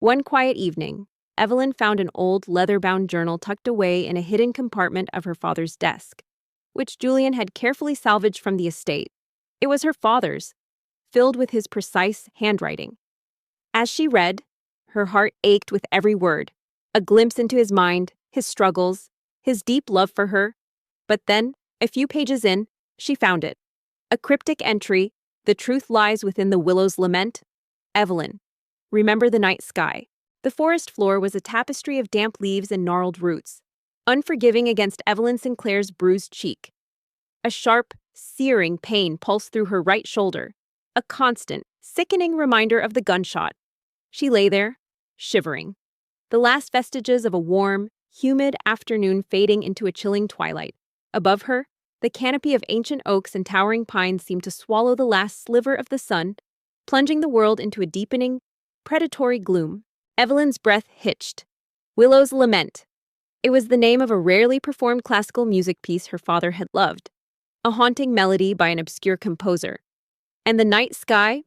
One quiet evening, Evelyn found an old leather-bound journal tucked away in a hidden compartment of her father's desk, which Julian had carefully salvaged from the estate. It was her father's, filled with his precise handwriting. As she read, her heart ached with every word, a glimpse into his mind, his struggles, his deep love for her. But then, a few pages in, she found it. A cryptic entry, "The truth lies within the willow's lament." Evelyn, remember the night sky. The forest floor was a tapestry of damp leaves and gnarled roots, unforgiving against Evelyn Sinclair's bruised cheek. A sharp, searing pain pulsed through her right shoulder, a constant, sickening reminder of the gunshot. She lay there, shivering, the last vestiges of a warm, humid afternoon fading into a chilling twilight. Above her, the canopy of ancient oaks and towering pines seemed to swallow the last sliver of the sun, plunging the world into a deepening, predatory gloom. Evelyn's breath hitched. Willow's Lament. It was the name of a rarely performed classical music piece her father had loved, a haunting melody by an obscure composer. And the night sky?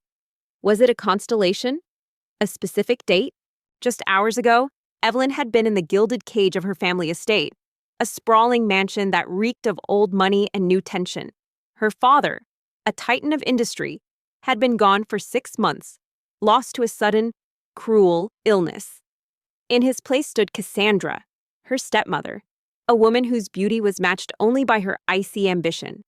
Was it a constellation? A specific date? Just hours ago, Evelyn had been in the gilded cage of her family estate, a sprawling mansion that reeked of old money and new tension. Her father, a titan of industry, had been gone for 6 months, lost to a sudden, cruel illness. In his place stood Cassandra, her stepmother, a woman whose beauty was matched only by her icy ambition.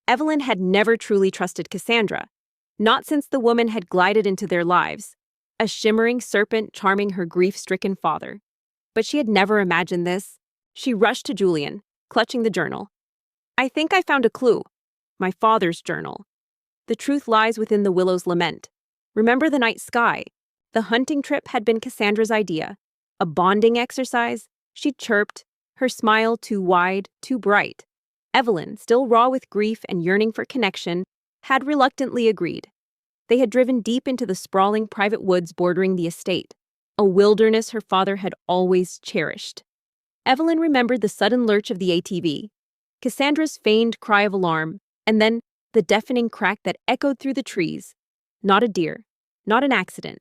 Evelyn had never truly trusted Cassandra, not since the woman had glided into their lives, a shimmering serpent charming her grief-stricken father. But she had never imagined this. She rushed to Julian, clutching the journal. "I think I found a clue. My father's journal. The truth lies within the willow's lament. Remember the night sky." The hunting trip had been Cassandra's idea. A bonding exercise, she chirped, her smile too wide, too bright. Evelyn, still raw with grief and yearning for connection, had reluctantly agreed. They had driven deep into the sprawling private woods bordering the estate, a wilderness her father had always cherished. Evelyn remembered the sudden lurch of the ATV, Cassandra's feigned cry of alarm, and then the deafening crack that echoed through the trees. Not a deer, not an accident.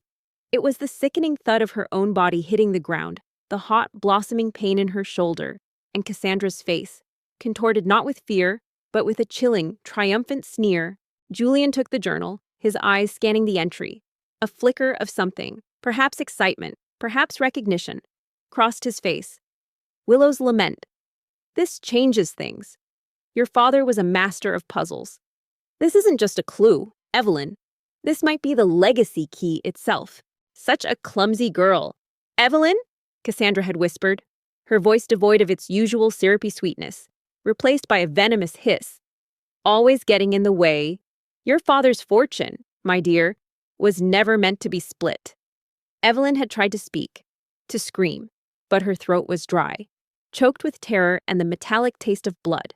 It was the sickening thud of her own body hitting the ground, the hot, blossoming pain in her shoulder, and Cassandra's face, contorted not with fear, but with a chilling, triumphant sneer. Julian took the journal, his eyes scanning the entry. A flicker of something, perhaps excitement, perhaps recognition, crossed his face. Willow's Lament. This changes things. Your father was a master of puzzles. This isn't just a clue, Evelyn. This might be the legacy key itself. Such a clumsy girl. "Evelyn?" Cassandra had whispered, her voice devoid of its usual syrupy sweetness, replaced by a venomous hiss. "Always getting in the way. Your father's fortune, my dear, was never meant to be split." Evelyn had tried to speak, to scream, but her throat was dry, choked with terror and the metallic taste of blood.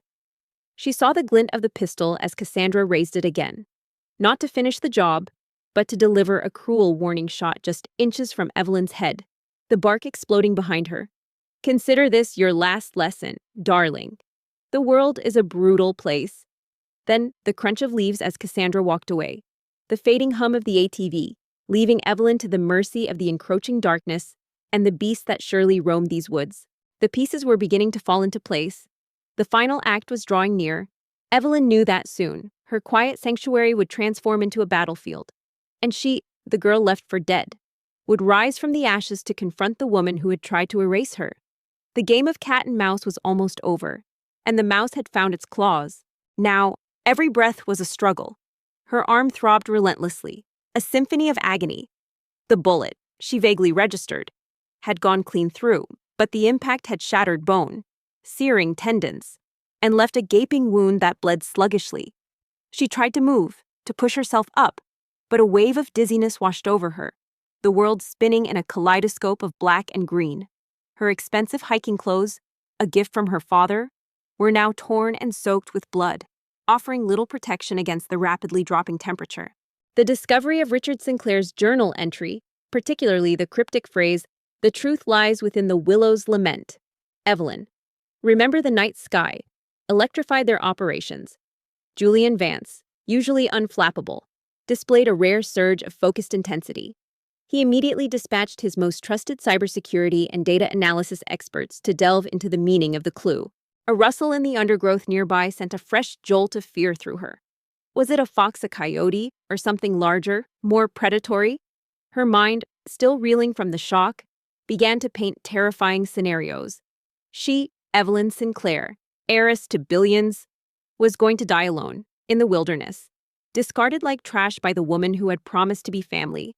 She saw the glint of the pistol as Cassandra raised it again, not to finish the job, but to deliver a cruel warning shot just inches from Evelyn's head, the bark exploding behind her. "Consider this your last lesson, darling. The world is a brutal place." Then the crunch of leaves as Cassandra walked away, the fading hum of the ATV, leaving Evelyn to the mercy of the encroaching darkness and the beasts that surely roamed these woods. The pieces were beginning to fall into place. The final act was drawing near. Evelyn knew that soon, her quiet sanctuary would transform into a battlefield. And she, the girl left for dead, would rise from the ashes to confront the woman who had tried to erase her. The game of cat and mouse was almost over, and the mouse had found its claws. Now, every breath was a struggle. Her arm throbbed relentlessly, a symphony of agony. The bullet, she vaguely registered, had gone clean through, but the impact had shattered bone, searing tendons, and left a gaping wound that bled sluggishly. She tried to move, to push herself up, but a wave of dizziness washed over her, the world spinning in a kaleidoscope of black and green. Her expensive hiking clothes, a gift from her father, were now torn and soaked with blood, offering little protection against the rapidly dropping temperature. The discovery of Richard Sinclair's journal entry, particularly the cryptic phrase, "The truth lies within the willow's lament," Evelyn, remember the night sky, electrified their operations. Julian Vance, usually unflappable, displayed a rare surge of focused intensity. He immediately dispatched his most trusted cybersecurity and data analysis experts to delve into the meaning of the clue. A rustle in the undergrowth nearby sent a fresh jolt of fear through her. Was it a fox, a coyote, or something larger, more predatory? Her mind, still reeling from the shock, began to paint terrifying scenarios. She, Evelyn Sinclair, heiress to billions, was going to die alone, in the wilderness, discarded like trash by the woman who had promised to be family.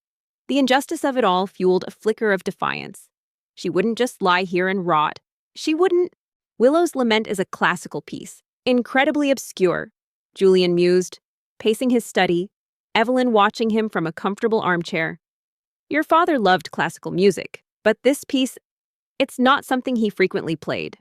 The injustice of it all fueled a flicker of defiance. She wouldn't just lie here and rot. She wouldn't. Willow's Lament is a classical piece, incredibly obscure, Julian mused, pacing his study, Evelyn watching him from a comfortable armchair. Your father loved classical music, but this piece, it's not something he frequently played.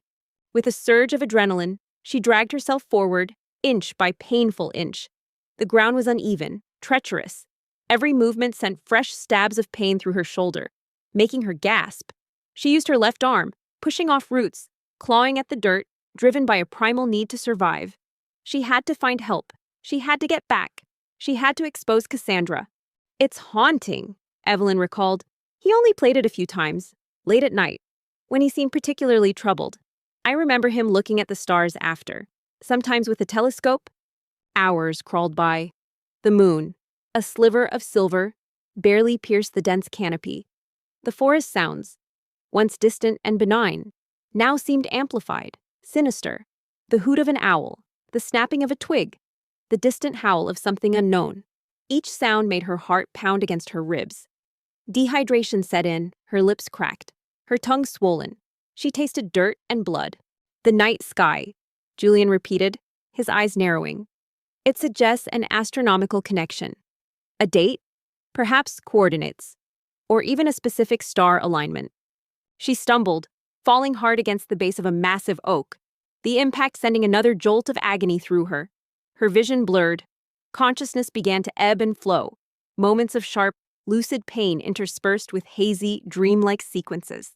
With a surge of adrenaline, she dragged herself forward, inch by painful inch. The ground was uneven, treacherous. Every movement sent fresh stabs of pain through her shoulder, making her gasp. She used her left arm, pushing off roots, clawing at the dirt, driven by a primal need to survive. She had to find help. She had to get back. She had to expose Cassandra. It's haunting, Evelyn recalled. He only played it a few times, late at night, when he seemed particularly troubled. I remember him looking at the stars after, sometimes with a telescope. Hours crawled by. The moon, a sliver of silver, barely pierced the dense canopy. The forest sounds, once distant and benign, now seemed amplified, sinister. The hoot of an owl, the snapping of a twig, the distant howl of something unknown. Each sound made her heart pound against her ribs. Dehydration set in, her lips cracked, her tongue swollen. She tasted dirt and blood. The night sky, Julian repeated, his eyes narrowing. It suggests an astronomical connection. A date? Perhaps coordinates. Or even a specific star alignment. She stumbled, falling hard against the base of a massive oak, the impact sending another jolt of agony through her. Her vision blurred. Consciousness began to ebb and flow, moments of sharp, lucid pain interspersed with hazy, dreamlike sequences.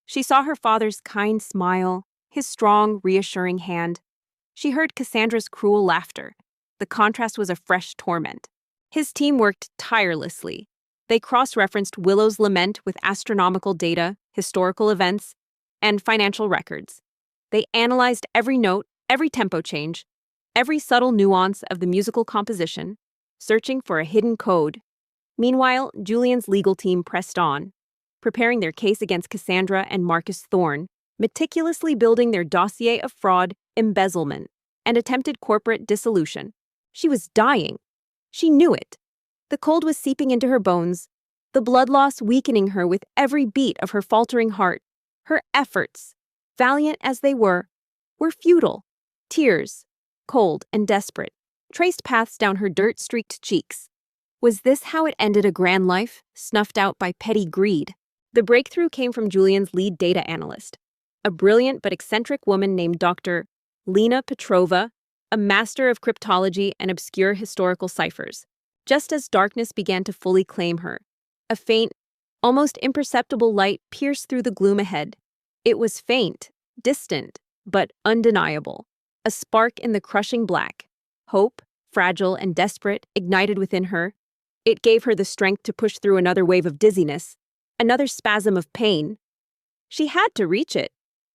She saw her father's kind smile, his strong, reassuring hand. She heard Cassandra's cruel laughter. The contrast was a fresh torment. His team worked tirelessly. They cross-referenced Willow's Lament with astronomical data, historical events, and financial records. They analyzed every note, every tempo change, every subtle nuance of the musical composition, searching for a hidden code. Meanwhile, Julian's legal team pressed on, preparing their case against Cassandra and Marcus Thorne, meticulously building their dossier of fraud, embezzlement, and attempted corporate dissolution. She was dying. She knew it. The cold was seeping into her bones, the blood loss weakening her with every beat of her faltering heart. Her efforts, valiant as they were futile. Tears, cold and desperate, traced paths down her dirt-streaked cheeks. Was this how it ended a grand life, snuffed out by petty greed? The breakthrough came from Julian's lead data analyst, a brilliant but eccentric woman named Dr. Lena Petrova, a master of cryptology and obscure historical ciphers. Just as darkness began to fully claim her, a faint, almost imperceptible light pierced through the gloom ahead. It was faint, distant, but undeniable. A spark in the crushing black. Hope, fragile and desperate, ignited within her. It gave her the strength to push through another wave of dizziness, another spasm of pain. She had to reach it.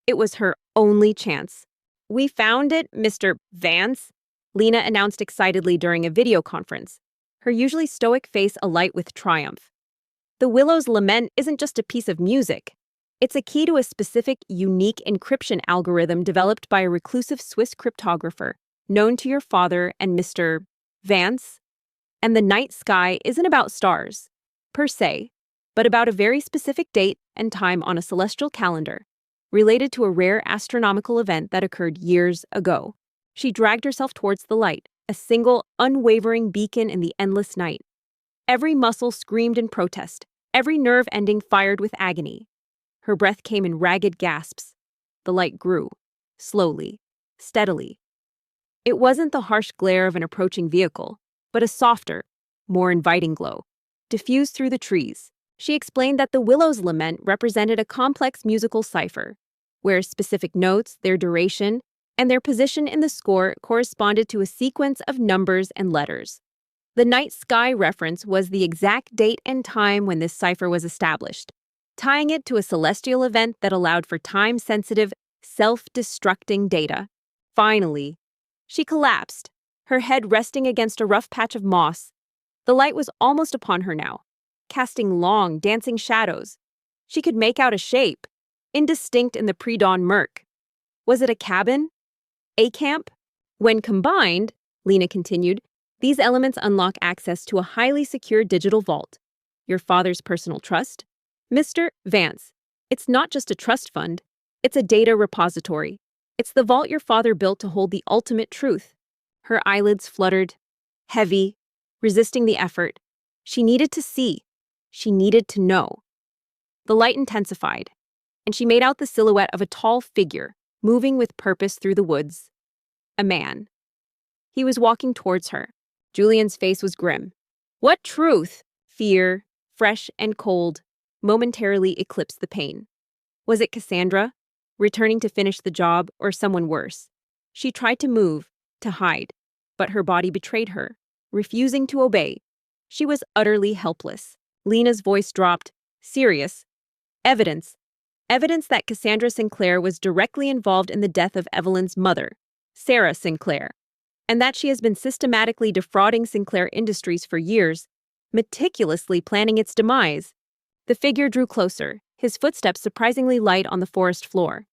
It was her only chance. We found it, Mr. Vance, Lena announced excitedly during a video conference, her usually stoic face alight with triumph. The Willow's Lament isn't just a piece of music. It's a key to a specific, unique encryption algorithm developed by a reclusive Swiss cryptographer, known to your father and Mr. Vance. And the night sky isn't about stars, per se, but about a very specific date and time on a celestial calendar, related to a rare astronomical event that occurred years ago. She dragged herself towards the light, a single, unwavering beacon in the endless night. Every muscle screamed in protest, every nerve ending fired with agony. Her breath came in ragged gasps. The light grew, slowly, steadily. It wasn't the harsh glare of an approaching vehicle, but a softer, more inviting glow, diffused through the trees. She explained that the Willow's Lament represented a complex musical cipher, where specific notes, their duration, and their position in the score corresponded to a sequence of numbers and letters. The night sky reference was the exact date and time when this cipher was established, tying it to a celestial event that allowed for time-sensitive, self-destructing data. Finally, she collapsed, her head resting against a rough patch of moss. The light was almost upon her now, casting long, dancing shadows. She could make out a shape, indistinct in the pre-dawn murk. Was it a cabin? A camp? When combined, Lena continued, these elements unlock access to a highly secure digital vault. Your father's personal trust? Mr. Vance, it's not just a trust fund. It's a data repository. It's the vault your father built to hold the ultimate truth. Her eyelids fluttered, heavy, resisting the effort. She needed to see. She needed to know. The light intensified, and she made out the silhouette of a tall figure, moving with purpose through the woods. A man. He was walking towards her. Julian's face was grim. What truth? Fear, fresh and cold, momentarily eclipsed the pain. Was it Cassandra, returning to finish the job, or someone worse? She tried to move, to hide, but her body betrayed her, refusing to obey. She was utterly helpless. Lena's voice dropped, serious. Evidence. Evidence that Cassandra Sinclair was directly involved in the death of Evelyn's mother, Sarah Sinclair, and that she has been systematically defrauding Sinclair Industries for years, meticulously planning its demise. The figure drew closer, his footsteps surprisingly light on the forest floor.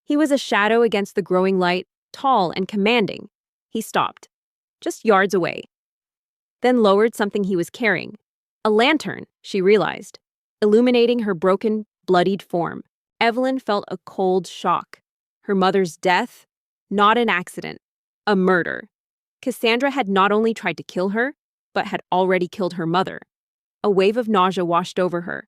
He was a shadow against the growing light, tall and commanding. He stopped, just yards away, then lowered something he was carrying. A lantern, she realized, illuminating her broken, bloodied form. Evelyn felt a cold shock. Her mother's death? Not an accident. A murder. Cassandra had not only tried to kill her, but had already killed her mother. A wave of nausea washed over her,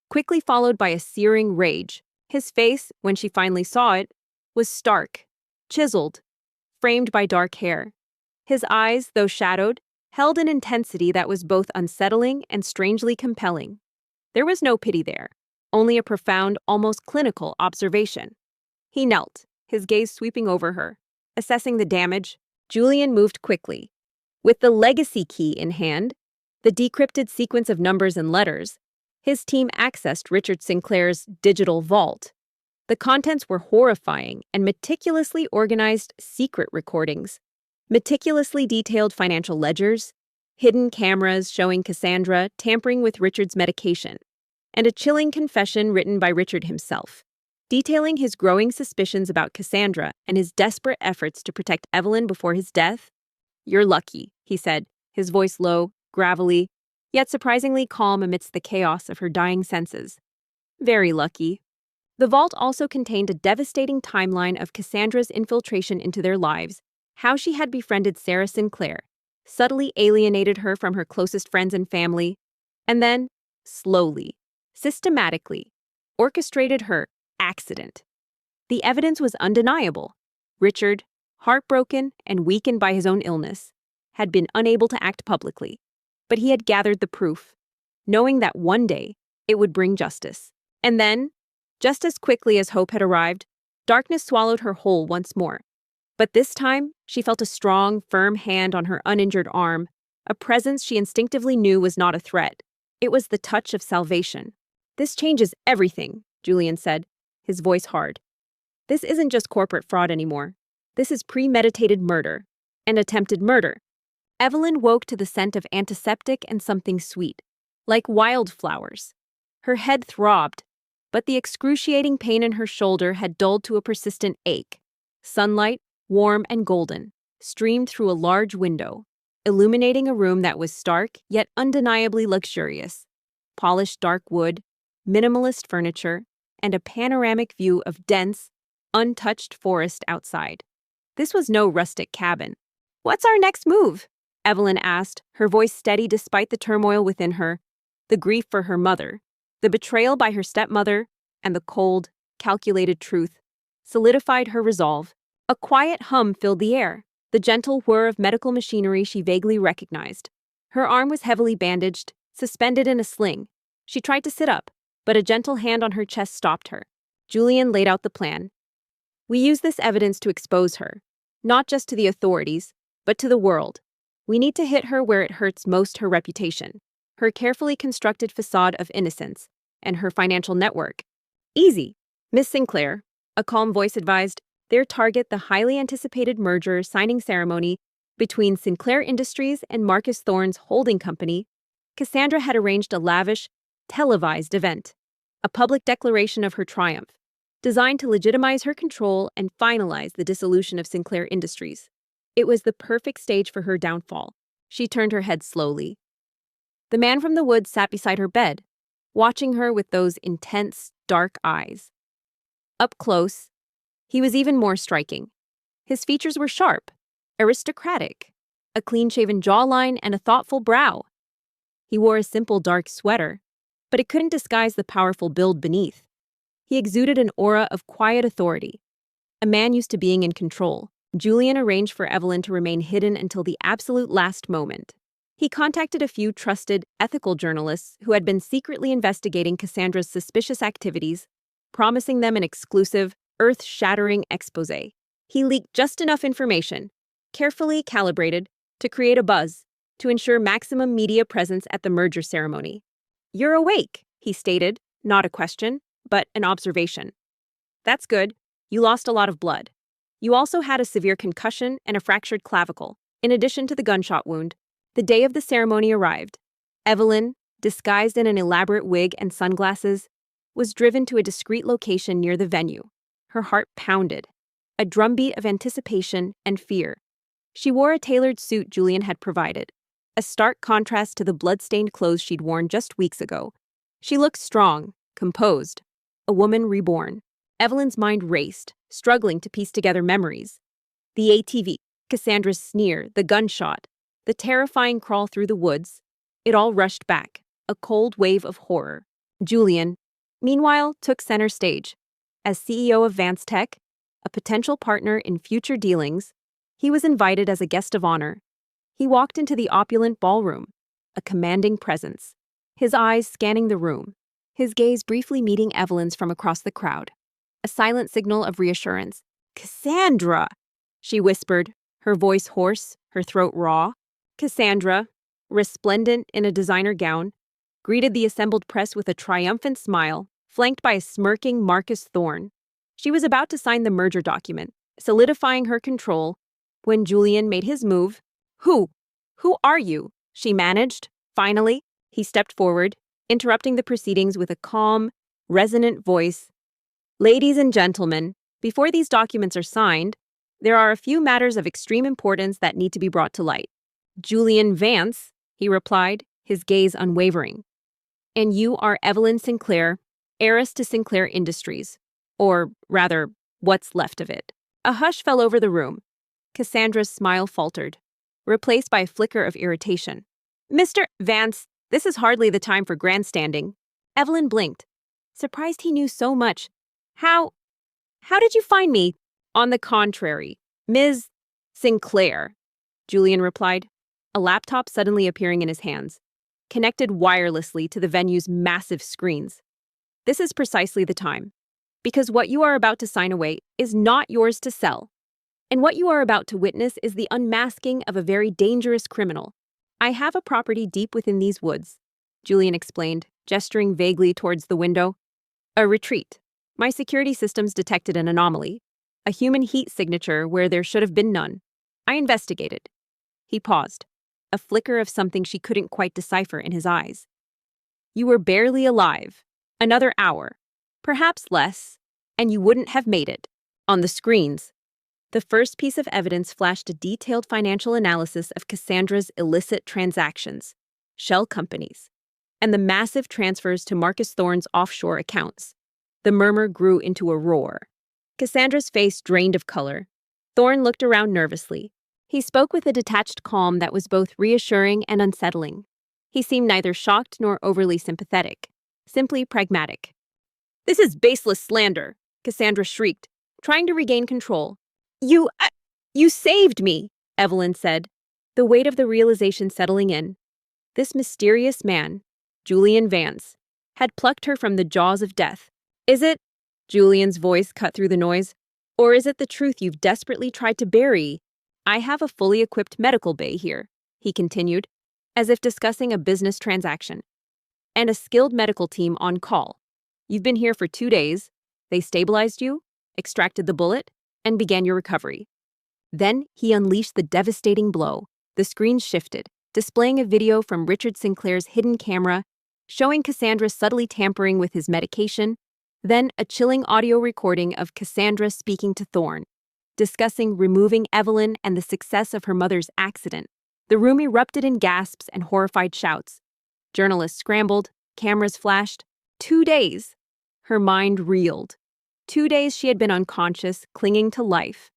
quickly followed by a searing rage. His face, when she finally saw it, was stark, chiseled, framed by dark hair. His eyes, though shadowed, held an intensity that was both unsettling and strangely compelling. There was no pity there, only a profound, almost clinical observation. He knelt, his gaze sweeping over her, assessing the damage. Julian moved quickly. With the legacy key in hand, the decrypted sequence of numbers and letters, his team accessed Richard Sinclair's digital vault. The contents were horrifying and meticulously organized secret recordings, meticulously detailed financial ledgers, hidden cameras showing Cassandra tampering with Richard's medication, and a chilling confession written by Richard himself, detailing his growing suspicions about Cassandra and his desperate efforts to protect Evelyn before his death. You're lucky, he said, his voice low, gravelly, yet surprisingly calm amidst the chaos of her dying senses. Very lucky. The vault also contained a devastating timeline of Cassandra's infiltration into their lives, how she had befriended Sarah Sinclair, subtly alienated her from her closest friends and family, and then, slowly, systematically, orchestrated her accident. The evidence was undeniable. Richard, heartbroken and weakened by his own illness, had been unable to act publicly, but he had gathered the proof, knowing that one day it would bring justice. And then, just as quickly as hope had arrived, darkness swallowed her whole once more. But this time, she felt a strong, firm hand on her uninjured arm, a presence she instinctively knew was not a threat. It was the touch of salvation. This changes everything, Julian said, his voice hard. This isn't just corporate fraud anymore. This is premeditated murder, and attempted murder. Evelyn woke to the scent of antiseptic and something sweet, like wildflowers. Her head throbbed, but the excruciating pain in her shoulder had dulled to a persistent ache. Sunlight, warm and golden, streamed through a large window, illuminating a room that was stark yet undeniably luxurious. Polished dark wood, minimalist furniture, and a panoramic view of dense, untouched forest outside. This was no rustic cabin. "What's our next move?" Evelyn asked, her voice steady despite the turmoil within her, the grief for her mother, the betrayal by her stepmother, and the cold, calculated truth solidified her resolve. A quiet hum filled the air, the gentle whir of medical machinery she vaguely recognized. Her arm was heavily bandaged, suspended in a sling. She tried to sit up, but a gentle hand on her chest stopped her. Julian laid out the plan. "We use this evidence to expose her, not just to the authorities, but to the world. We need to hit her where it hurts most: her reputation, her carefully constructed facade of innocence, and her financial network. Easy, Miss Sinclair, a calm voice advised. Their target: the highly anticipated merger signing ceremony between Sinclair Industries and Marcus Thorne's holding company. Cassandra had arranged a lavish, televised event, a public declaration of her triumph, designed to legitimize her control and finalize the dissolution of Sinclair Industries. It was the perfect stage for her downfall. She turned her head slowly. The man from the woods sat beside her bed, watching her with those intense, dark eyes. Up close, he was even more striking. His features were sharp, aristocratic, a clean-shaven jawline and a thoughtful brow. He wore a simple dark sweater, but it couldn't disguise the powerful build beneath. He exuded an aura of quiet authority, a man used to being in control. Julian arranged for Evelyn to remain hidden until the absolute last moment. He contacted a few trusted, ethical journalists who had been secretly investigating Cassandra's suspicious activities, promising them an exclusive, earth-shattering exposé. He leaked just enough information, carefully calibrated, to create a buzz, to ensure maximum media presence at the merger ceremony. "You're awake," he stated, not a question, but an observation. "That's good. You lost a lot of blood. You also had a severe concussion and a fractured clavicle, in addition to the gunshot wound." The day of the ceremony arrived. Evelyn, disguised in an elaborate wig and sunglasses, was driven to a discreet location near the venue. Her heart pounded, a drumbeat of anticipation and fear. She wore a tailored suit Julian had provided, a stark contrast to the blood-stained clothes she'd worn just weeks ago. She looked strong, composed, a woman reborn. Evelyn's mind raced, struggling to piece together memories. The ATV, Cassandra's sneer, the gunshot, the terrifying crawl through the woods. It all rushed back, a cold wave of horror. Julian, meanwhile, took center stage. As CEO of Vance Tech, a potential partner in future dealings, he was invited as a guest of honor. He walked into the opulent ballroom, a commanding presence, his eyes scanning the room, his gaze briefly meeting Evelyn's from across the crowd. A silent signal of reassurance. "Cassandra!" she whispered, her voice hoarse, her throat raw. Cassandra, resplendent in a designer gown, greeted the assembled press with a triumphant smile, flanked by a smirking Marcus Thorne. She was about to sign the merger document, solidifying her control, when Julian made his move. Who are you?" she managed. Finally, he stepped forward, interrupting the proceedings with a calm, resonant voice. "Ladies and gentlemen, before these documents are signed, there are a few matters of extreme importance that need to be brought to light." "Julian Vance," he replied, his gaze unwavering. "And you are Evelyn Sinclair, heiress to Sinclair Industries. Or, rather, what's left of it." A hush fell over the room. Cassandra's smile faltered, replaced by a flicker of irritation. "Mr. Vance, this is hardly the time for grandstanding." Evelyn blinked, surprised he knew so much. How did you find me?" "On the contrary, Ms. Sinclair," Julian replied, a laptop suddenly appearing in his hands, connected wirelessly to the venue's massive screens. "This is precisely the time, because what you are about to sign away is not yours to sell. And what you are about to witness is the unmasking of a very dangerous criminal. I have a property deep within these woods," Julian explained, gesturing vaguely towards the window. "A retreat. My security systems detected an anomaly, a human heat signature where there should have been none. I investigated." He paused, a flicker of something she couldn't quite decipher in his eyes. "You were barely alive. Another hour, perhaps less, and you wouldn't have made it." On the screens, the first piece of evidence flashed a detailed financial analysis of Cassandra's illicit transactions, shell companies, and the massive transfers to Marcus Thorne's offshore accounts. The murmur grew into a roar. Cassandra's face drained of color. Thorne looked around nervously. He spoke with a detached calm that was both reassuring and unsettling. He seemed neither shocked nor overly sympathetic, simply pragmatic. "This is baseless slander," Cassandra shrieked, trying to regain control. You saved me," Evelyn said, the weight of the realization settling in. This mysterious man, Julian Vance, had plucked her from the jaws of death. "Is it," Julian's voice cut through the noise, "or is it the truth you've desperately tried to bury? I have a fully equipped medical bay here." he continued, as if discussing a business transaction. And a skilled medical team on call. You've been here for 2 days. They stabilized you, extracted the bullet, and began your recovery. Then he unleashed the devastating blow. The screen shifted, displaying a video from Richard Sinclair's hidden camera, showing Cassandra subtly tampering with his medication, then a chilling audio recording of Cassandra speaking to Thorne, discussing removing Evelyn and the success of her mother's accident. The room erupted in gasps and horrified shouts. Journalists scrambled, cameras flashed. 2 days! Her mind reeled. 2 days she had been unconscious, clinging to life.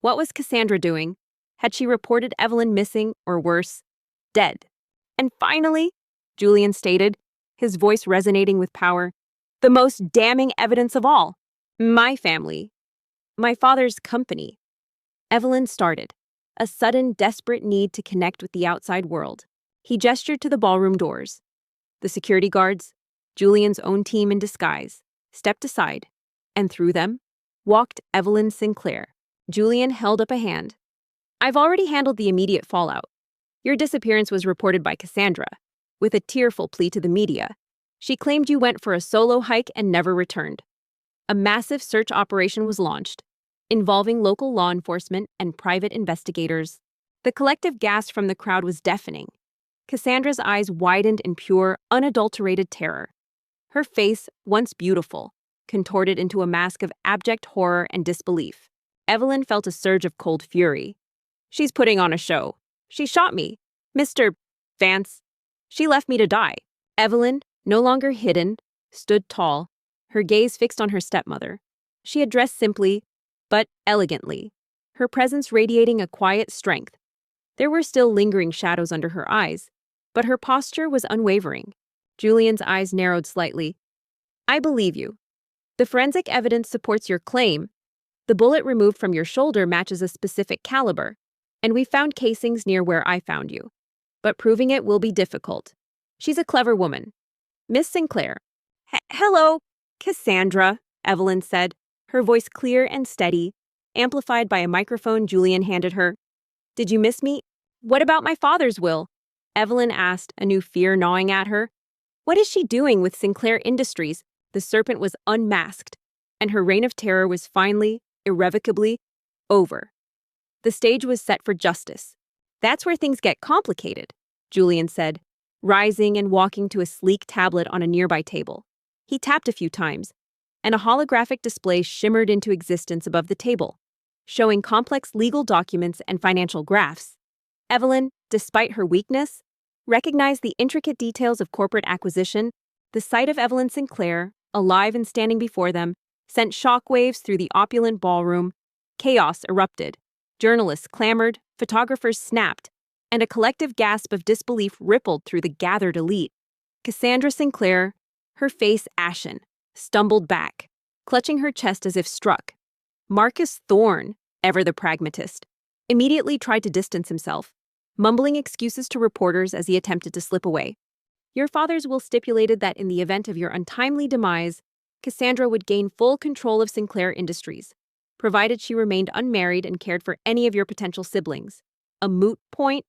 What was Cassandra doing? Had she reported Evelyn missing, or worse, dead? And finally, Julian stated, his voice resonating with power, the most damning evidence of all. My family. My father's company. Evelyn started, a sudden, desperate need to connect with the outside world. He gestured to the ballroom doors. The security guards, Julian's own team in disguise, stepped aside, and through them walked Evelyn Sinclair. Julian held up a hand. I've already handled the immediate fallout. Your disappearance was reported by Cassandra, with a tearful plea to the media. She claimed you went for a solo hike and never returned. A massive search operation was launched, involving local law enforcement and private investigators. The collective gasp from the crowd was deafening. Cassandra's eyes widened in pure, unadulterated terror. Her face, once beautiful, contorted into a mask of abject horror and disbelief. Evelyn felt a surge of cold fury. She's putting on a show. She shot me. Mr. Vance. She left me to die. Evelyn, no longer hidden, stood tall, her gaze fixed on her stepmother. She had dressed simply, but elegantly, her presence radiating a quiet strength. There were still lingering shadows under her eyes, but her posture was unwavering. Julian's eyes narrowed slightly. I believe you. The forensic evidence supports your claim. The bullet removed from your shoulder matches a specific caliber, and we found casings near where I found you. But proving it will be difficult. She's a clever woman. Miss Sinclair. Hello, Cassandra, Evelyn said, her voice clear and steady, amplified by a microphone Julian handed her. Did you miss me? What about my father's will? Evelyn asked, a new fear gnawing at her. What is she doing with Sinclair Industries? The serpent was unmasked, and her reign of terror was finally, irrevocably, over. The stage was set for justice. That's where things get complicated, Julian said, rising and walking to a sleek tablet on a nearby table. He tapped a few times, and a holographic display shimmered into existence above the table, showing complex legal documents and financial graphs. Evelyn, despite her weakness, recognized the intricate details of corporate acquisition. The sight of Evelyn Sinclair, alive and standing before them, sent shockwaves through the opulent ballroom. Chaos erupted. Journalists clamored, photographers snapped, and a collective gasp of disbelief rippled through the gathered elite. Cassandra Sinclair, her face ashen, stumbled back, clutching her chest as if struck. Marcus Thorne, ever the pragmatist, immediately tried to distance himself, mumbling excuses to reporters as he attempted to slip away. Your father's will stipulated that in the event of your untimely demise, Cassandra would gain full control of Sinclair Industries, provided she remained unmarried and cared for any of your potential siblings. A moot point,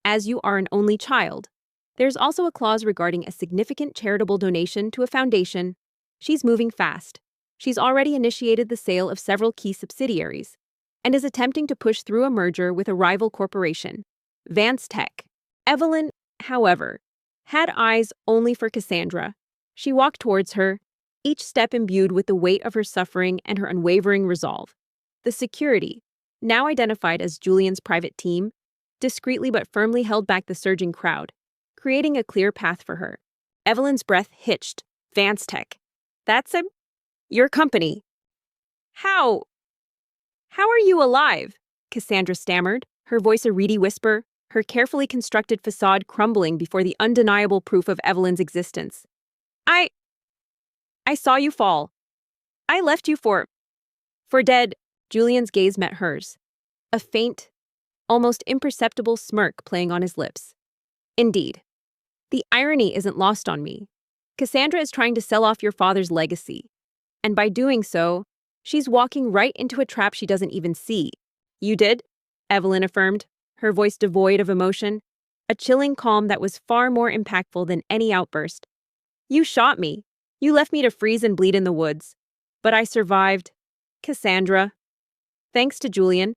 as you are an only child. There's also a clause regarding a significant charitable donation to a foundation. She's moving fast. She's already initiated the sale of several key subsidiaries and is attempting to push through a merger with a rival corporation, Vance Tech. Evelyn, however, had eyes only for Cassandra. She walked towards her, each step imbued with the weight of her suffering and her unwavering resolve. The security, now identified as Julian's private team, discreetly but firmly held back the surging crowd, creating a clear path for her. Evelyn's breath hitched. Vance Tech. That's your company. How are you alive? Cassandra stammered, her voice a reedy whisper, her carefully constructed facade crumbling before the undeniable proof of Evelyn's existence. I saw you fall. I left you for dead. Julian's gaze met hers, a faint, almost imperceptible smirk playing on his lips. Indeed. The irony isn't lost on me. Cassandra is trying to sell off your father's legacy, and by doing so, she's walking right into a trap she doesn't even see. You did? Evelyn affirmed, her voice devoid of emotion. a chilling calm that was far more impactful than any outburst. You shot me. You left me to freeze and bleed in the woods. But I survived. Cassandra. Thanks to Julian.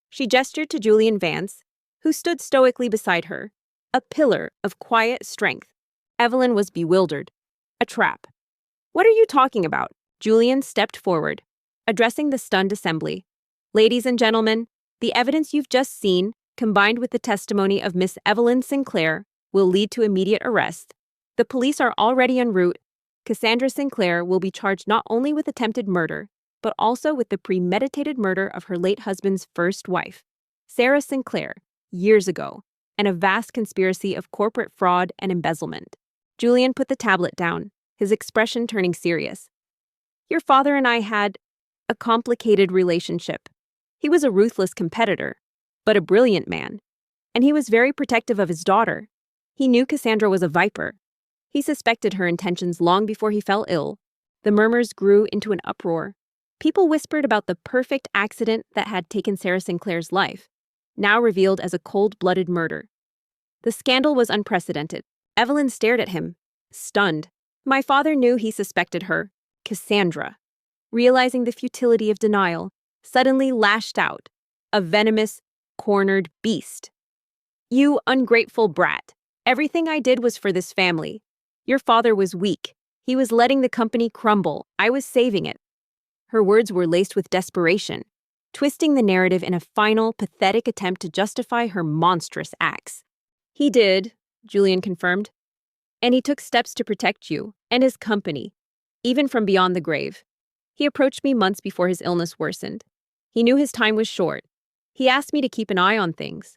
She gestured to Julian Vance, who stood stoically beside her, a pillar of quiet strength. Evelyn was bewildered. A trap. What are you talking about? Julian stepped forward, addressing the stunned assembly. Ladies and gentlemen, the evidence you've just seen, combined with the testimony of Miss Evelyn Sinclair, will lead to immediate arrest. The police are already en route. Cassandra Sinclair will be charged not only with attempted murder, but also with the premeditated murder of her late husband's first wife, Sarah Sinclair, years ago, and a vast conspiracy of corporate fraud and embezzlement. Julian put the tablet down, his expression turning serious. Your father and I had a complicated relationship. He was a ruthless competitor, but a brilliant man, and he was very protective of his daughter. He knew Cassandra was a viper. He suspected her intentions long before he fell ill. The murmurs grew into an uproar. People whispered about the perfect accident that had taken Sarah Sinclair's life, now revealed as a cold-blooded murder. The scandal was unprecedented. Evelyn stared at him, stunned. My father knew he suspected her, Cassandra. Realizing the futility of denial, suddenly lashed out, a venomous, cornered beast. You ungrateful brat. Everything I did was for this family. Your father was weak. He was letting the company crumble. I was saving it. Her words were laced with desperation, twisting the narrative in a final, pathetic attempt to justify her monstrous acts. He did, Julian confirmed. And he took steps to protect you and his company, even from beyond the grave. He approached me months before his illness worsened. He knew his time was short. He asked me to keep an eye on things.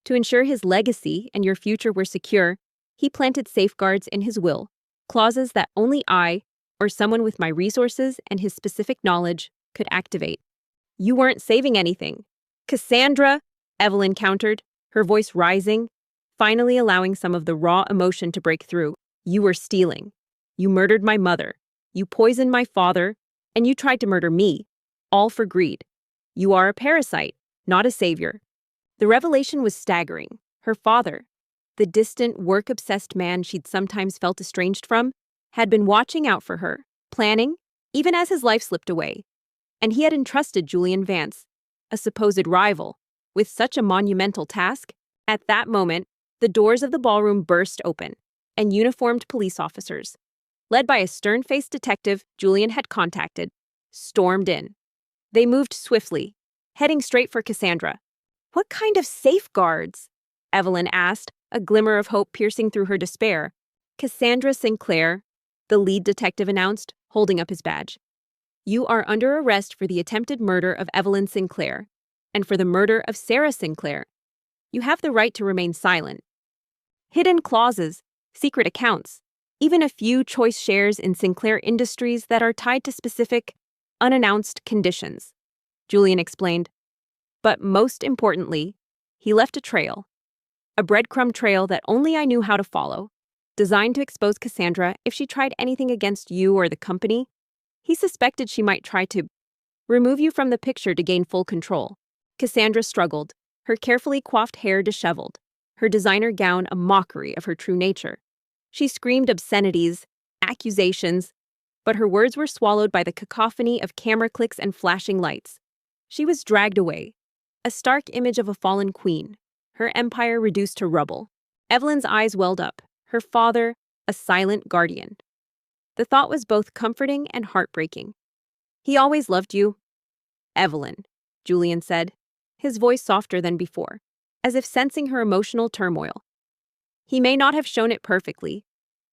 To ensure his legacy and your future were secure, he planted safeguards in his will, clauses that only I, or someone with my resources and his specific knowledge, could activate. You weren't saving anything. Cassandra, Evelyn countered, her voice rising, finally allowing some of the raw emotion to break through. You were stealing. You murdered my mother. You poisoned my father, and you tried to murder me, all for greed. You are a parasite, not a savior. The revelation was staggering. Her father, the distant, work-obsessed man she'd sometimes felt estranged from, had been watching out for her, planning, even as his life slipped away. And he had entrusted Julian Vance, a supposed rival, with such a monumental task. At that moment, the doors of the ballroom burst open, and uniformed police officers, led by a stern-faced detective Julian had contacted, stormed in. They moved swiftly, heading straight for Cassandra. What kind of safeguards? Evelyn asked, a glimmer of hope piercing through her despair. Cassandra Sinclair, the lead detective announced, holding up his badge. You are under arrest for the attempted murder of Evelyn Sinclair, and for the murder of Sarah Sinclair. You have the right to remain silent. Hidden clauses, secret accounts, even a few choice shares in Sinclair Industries that are tied to specific, unannounced conditions, Julian explained. But most importantly, he left a trail. A breadcrumb trail that only I knew how to follow, designed to expose Cassandra if she tried anything against you or the company. He suspected she might try to remove you from the picture to gain full control. Cassandra struggled, her carefully coiffed hair disheveled, her designer gown a mockery of her true nature. She screamed obscenities, accusations, but her words were swallowed by the cacophony of camera clicks and flashing lights. She was dragged away, a stark image of a fallen queen, her empire reduced to rubble. Evelyn's eyes welled up, her father, a silent guardian. The thought was both comforting and heartbreaking. He always loved you. Evelyn, Julian said, his voice softer than before, as if sensing her emotional turmoil. He may not have shown it perfectly,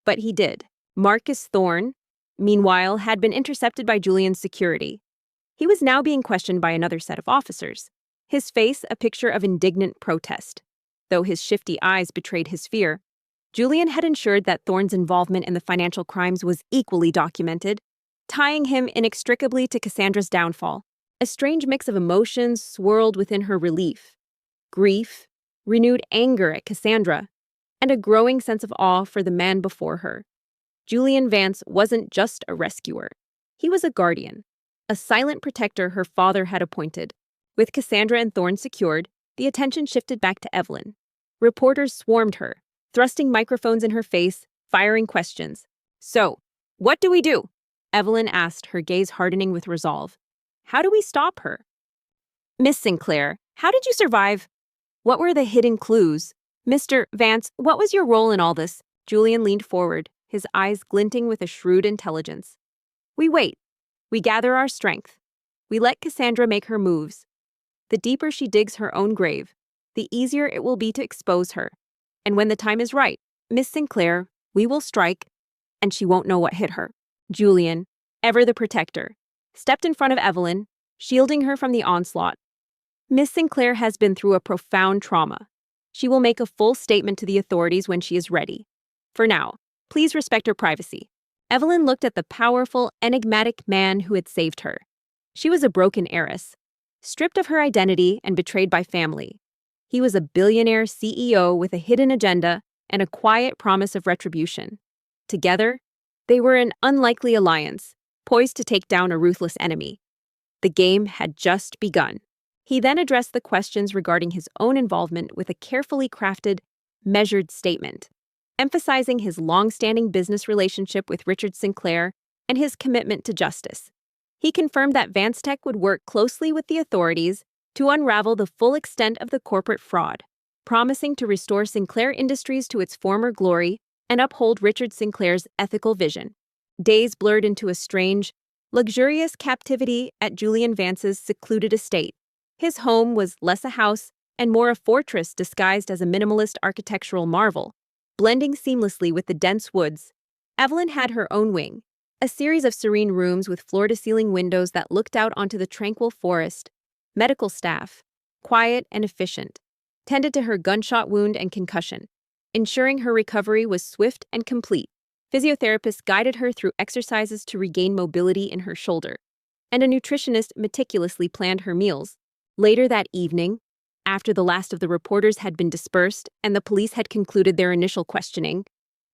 but he did. Marcus Thorne, meanwhile, had been intercepted by Julian's security. He was now being questioned by another set of officers, his face a picture of indignant protest. Though his shifty eyes betrayed his fear, Julian had ensured that Thorne's involvement in the financial crimes was equally documented, tying him inextricably to Cassandra's downfall. A strange mix of emotions swirled within her: relief, grief, renewed anger at Cassandra, and a growing sense of awe for the man before her. Julian Vance wasn't just a rescuer. He was a guardian, a silent protector her father had appointed. With Cassandra and Thorne secured, the attention shifted back to Evelyn. Reporters swarmed her, thrusting microphones in her face, firing questions. "So, what do we do?" Evelyn asked, her gaze hardening with resolve. "How do we stop her?" "Miss Sinclair, how did you survive? What were the hidden clues? Mr. Vance, what was your role in all this?" Julian leaned forward, his eyes glinting with a shrewd intelligence. "We wait. We gather our strength. We let Cassandra make her moves. The deeper she digs her own grave, the easier it will be to expose her. And when the time is right, Miss Sinclair, we will strike, and she won't know what hit her." Julian, ever the protector, stepped in front of Evelyn, shielding her from the onslaught. "Miss Sinclair has been through a profound trauma. She will make a full statement to the authorities when she is ready. For now, please respect her privacy." Evelyn looked at the powerful, enigmatic man who had saved her. She was a broken heiress, stripped of her identity and betrayed by family. He was a billionaire CEO with a hidden agenda and a quiet promise of retribution. Together, they were an unlikely alliance, poised to take down a ruthless enemy. The game had just begun. He then addressed the questions regarding his own involvement with a carefully crafted, measured statement, emphasizing his long-standing business relationship with Richard Sinclair and his commitment to justice. He confirmed that VanceTech would work closely with the authorities to unravel the full extent of the corporate fraud, promising to restore Sinclair Industries to its former glory and uphold Richard Sinclair's ethical vision. Days blurred into a strange, luxurious captivity at Julian Vance's secluded estate. His home was less a house and more a fortress disguised as a minimalist architectural marvel, blending seamlessly with the dense woods. Evelyn had her own wing, a series of serene rooms with floor-to-ceiling windows that looked out onto the tranquil forest. Medical staff, quiet and efficient, tended to her gunshot wound and concussion, ensuring her recovery was swift and complete. Physiotherapists guided her through exercises to regain mobility in her shoulder, and a nutritionist meticulously planned her meals. Later that evening, after the last of the reporters had been dispersed and the police had concluded their initial questioning,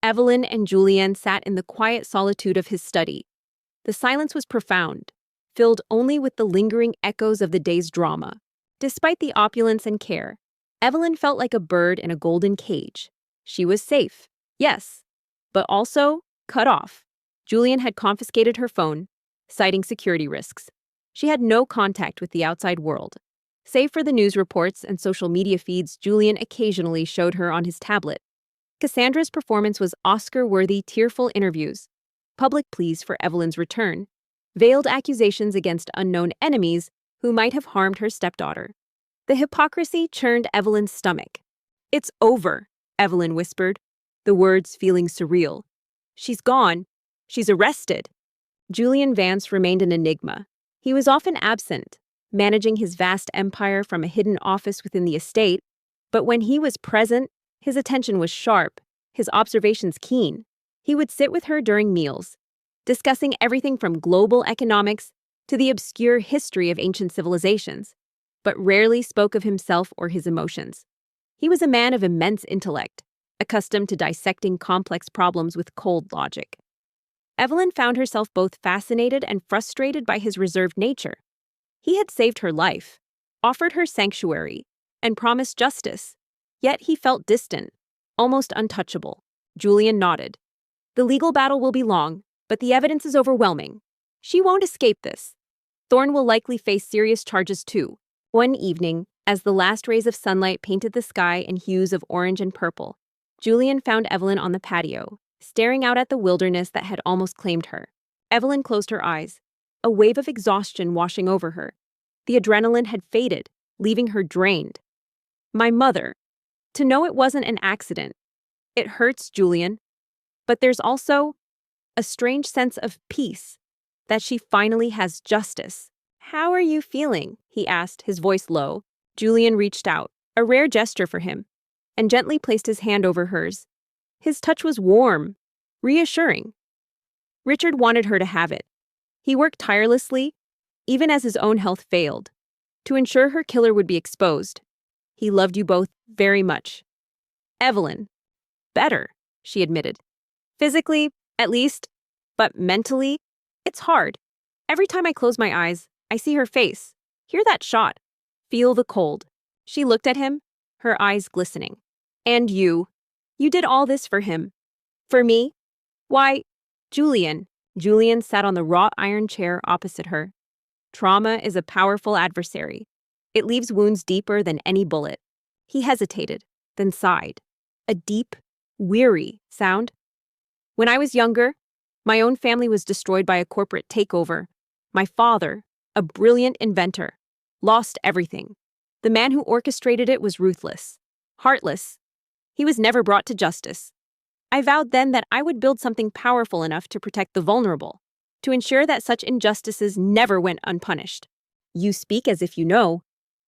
Evelyn and Julian sat in the quiet solitude of his study. The silence was profound, filled only with the lingering echoes of the day's drama. Despite the opulence and care, Evelyn felt like a bird in a golden cage. She was safe, yes, but also cut off. Julian had confiscated her phone, citing security risks. She had no contact with the outside world. Save for the news reports and social media feeds Julian occasionally showed her on his tablet. Cassandra's performance was Oscar-worthy tearful interviews, public pleas for Evelyn's return, veiled accusations against unknown enemies who might have harmed her stepdaughter. The hypocrisy churned Evelyn's stomach. "It's over," Evelyn whispered, the words feeling surreal. "She's gone. She's arrested." Julian Vance remained an enigma. He was often absent, managing his vast empire from a hidden office within the estate, but when he was present, his attention was sharp, his observations keen. He would sit with her during meals, discussing everything from global economics to the obscure history of ancient civilizations, but rarely spoke of himself or his emotions. He was a man of immense intellect, accustomed to dissecting complex problems with cold logic. Evelyn found herself both fascinated and frustrated by his reserved nature. He had saved her life, offered her sanctuary, and promised justice, yet he felt distant, almost untouchable. Julian nodded. "The legal battle will be long, but the evidence is overwhelming. She won't escape this. Thorne will likely face serious charges too." One evening, as the last rays of sunlight painted the sky in hues of orange and purple, Julian found Evelyn on the patio, staring out at the wilderness that had almost claimed her. Evelyn closed her eyes, a wave of exhaustion washing over her. The adrenaline had faded, leaving her drained. "My mother. To know it wasn't an accident. It hurts, Julian. But there's also a strange sense of peace, that she finally has justice." "How are you feeling?" he asked, his voice low. Julian reached out, a rare gesture for him, and gently placed his hand over hers. His touch was warm, reassuring. Richard wanted her to have it. He worked tirelessly, even as his own health failed, to ensure her killer would be exposed. He loved you both very much. "Evelyn, better," she admitted. "Physically, at least, but mentally, it's hard. Every time I close my eyes, I see her face, hear that shot, feel the cold." She looked at him, her eyes glistening. And you. You did all this for him. For me? Why, Julian. Julian sat on the wrought iron chair opposite her. Trauma is a powerful adversary. It leaves wounds deeper than any bullet. He hesitated, then sighed. A deep, weary sound. When I was younger, my own family was destroyed by a corporate takeover. My father, a brilliant inventor, lost everything. The man who orchestrated it was ruthless, heartless. He was never brought to justice. I vowed then that I would build something powerful enough to protect the vulnerable, to ensure that such injustices never went unpunished. You speak as if you know,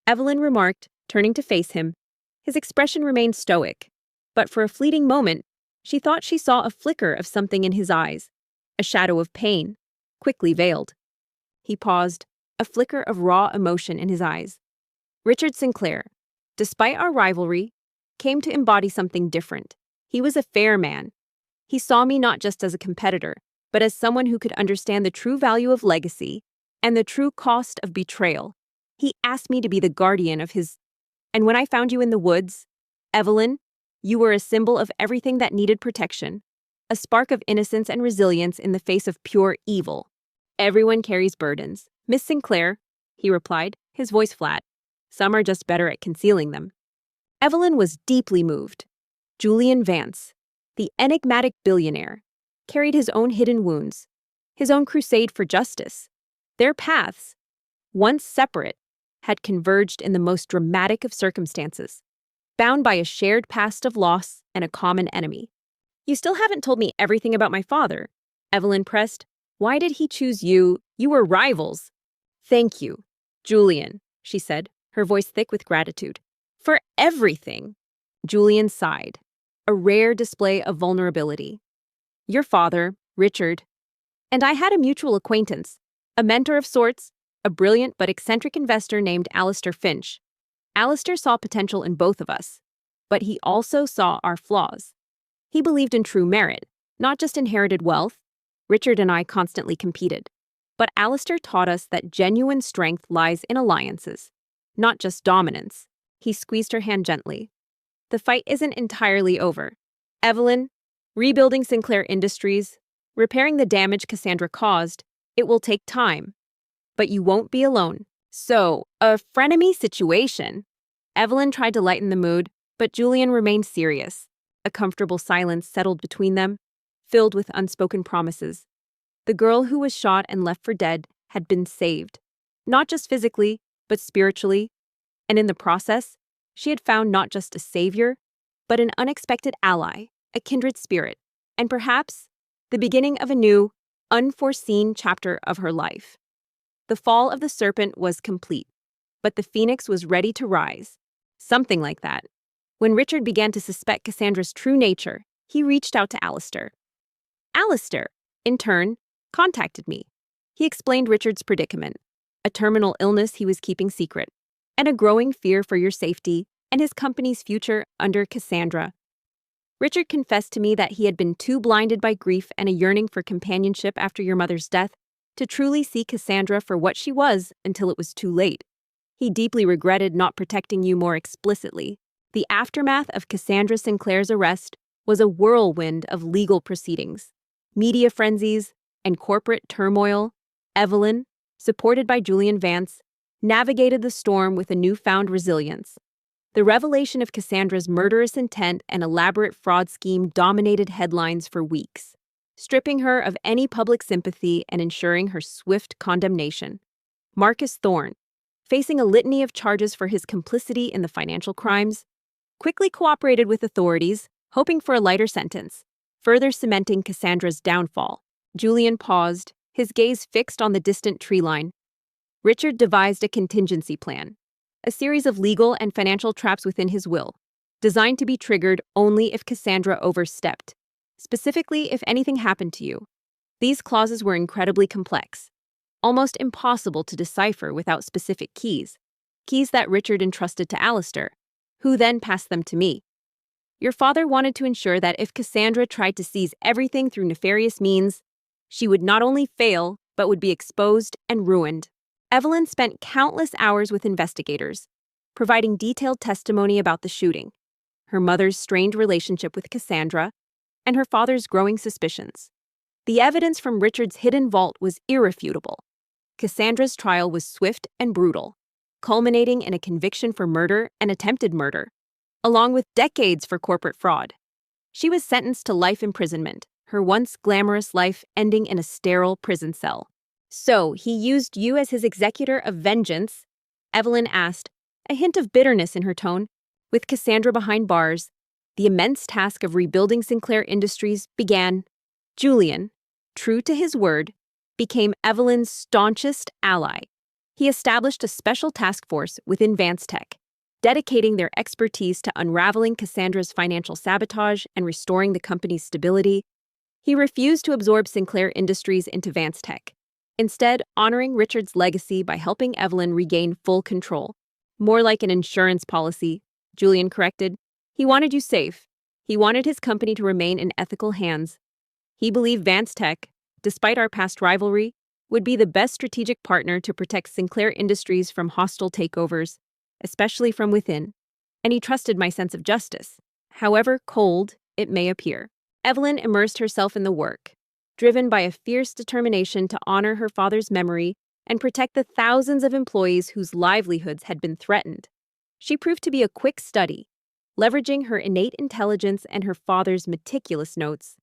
Evelyn remarked, turning to face him. His expression remained stoic, but for a fleeting moment, she thought she saw a flicker of something in his eyes, a shadow of pain, quickly veiled. He paused, a flicker of raw emotion in his eyes. Richard Sinclair, despite our rivalry, came to embody something different. He was a fair man. He saw me not just as a competitor, but as someone who could understand the true value of legacy and the true cost of betrayal. He asked me to be the guardian of his. And when I found you in the woods, Evelyn, you were a symbol of everything that needed protection, a spark of innocence and resilience in the face of pure evil. Everyone carries burdens. Miss Sinclair, he replied, his voice flat. Some are just better at concealing them. Evelyn was deeply moved. Julian Vance, the enigmatic billionaire, carried his own hidden wounds, his own crusade for justice. Their paths, once separate, had converged in the most dramatic of circumstances, bound by a shared past of loss and a common enemy. You still haven't told me everything about my father, Evelyn pressed. Why did he choose you? You were rivals. Thank you, Julian, she said, her voice thick with gratitude. For everything. Julian sighed, a rare display of vulnerability. Your father, Richard, and I had a mutual acquaintance, a mentor of sorts, a brilliant but eccentric investor named Alistair Finch. Alistair saw potential in both of us, but he also saw our flaws. He believed in true merit, not just inherited wealth. Richard and I constantly competed, but Alistair taught us that genuine strength lies in alliances, not just dominance. He squeezed her hand gently. The fight isn't entirely over. Evelyn, rebuilding Sinclair Industries, repairing the damage Cassandra caused, it will take time. But you won't be alone. So, a frenemy situation. Evelyn tried to lighten the mood, but Julian remained serious. A comfortable silence settled between them, filled with unspoken promises. The girl who was shot and left for dead had been saved, not just physically, but spiritually. And in the process, she had found not just a savior, but an unexpected ally, a kindred spirit, and perhaps the beginning of a new, unforeseen chapter of her life. The fall of the serpent was complete, but the phoenix was ready to rise. Something like that. When Richard began to suspect Cassandra's true nature, he reached out to Alistair. Alistair, in turn, contacted me. He explained Richard's predicament, a terminal illness he was keeping secret, and a growing fear for your safety and his company's future under Cassandra. Richard confessed to me that he had been too blinded by grief and a yearning for companionship after your mother's death to truly see Cassandra for what she was until it was too late. He deeply regretted not protecting you more explicitly. The aftermath of Cassandra Sinclair's arrest was a whirlwind of legal proceedings, media frenzies, and corporate turmoil. Evelyn, supported by Julian Vance, navigated the storm with a newfound resilience. The revelation of Cassandra's murderous intent and elaborate fraud scheme dominated headlines for weeks, stripping her of any public sympathy and ensuring her swift condemnation. Marcus Thorne, facing a litany of charges for his complicity in the financial crimes, quickly cooperated with authorities, hoping for a lighter sentence, further cementing Cassandra's downfall. Julian paused, his gaze fixed on the distant tree line. Richard devised a contingency plan, a series of legal and financial traps within his will, designed to be triggered only if Cassandra overstepped, specifically if anything happened to you. These clauses were incredibly complex, almost impossible to decipher without specific keys that Richard entrusted to Alistair, who then passed them to me. Your father wanted to ensure that if Cassandra tried to seize everything through nefarious means, she would not only fail, but would be exposed and ruined. Evelyn spent countless hours with investigators, providing detailed testimony about the shooting. her mother's strained relationship with Cassandra, and her father's growing suspicions. The evidence from Richard's hidden vault was irrefutable. Cassandra's trial was swift and brutal, culminating in a conviction for murder and attempted murder, along with decades for corporate fraud. She was sentenced to life imprisonment, her once glamorous life ending in a sterile prison cell. "So, he used you as his executor of vengeance?" Evelyn asked, a hint of bitterness in her tone. With Cassandra behind bars, the immense task of rebuilding Sinclair Industries began. Julian, true to his word, became Evelyn's staunchest ally. He established a special task force within VanceTech, dedicating their expertise to unraveling Cassandra's financial sabotage and restoring the company's stability. He refused to absorb Sinclair Industries into VanceTech, instead honoring Richard's legacy by helping Evelyn regain full control. "More like an insurance policy," Julian corrected. "He wanted you safe. He wanted his company to remain in ethical hands. He believed VanceTech, despite our past rivalry, would be the best strategic partner to protect Sinclair Industries from hostile takeovers, especially from within. And he trusted my sense of justice, however cold it may appear." Evelyn immersed herself in the work, driven by a fierce determination to honor her father's memory and protect the thousands of employees whose livelihoods had been threatened. She proved to be a quick study, leveraging her innate intelligence and her father's meticulous notes.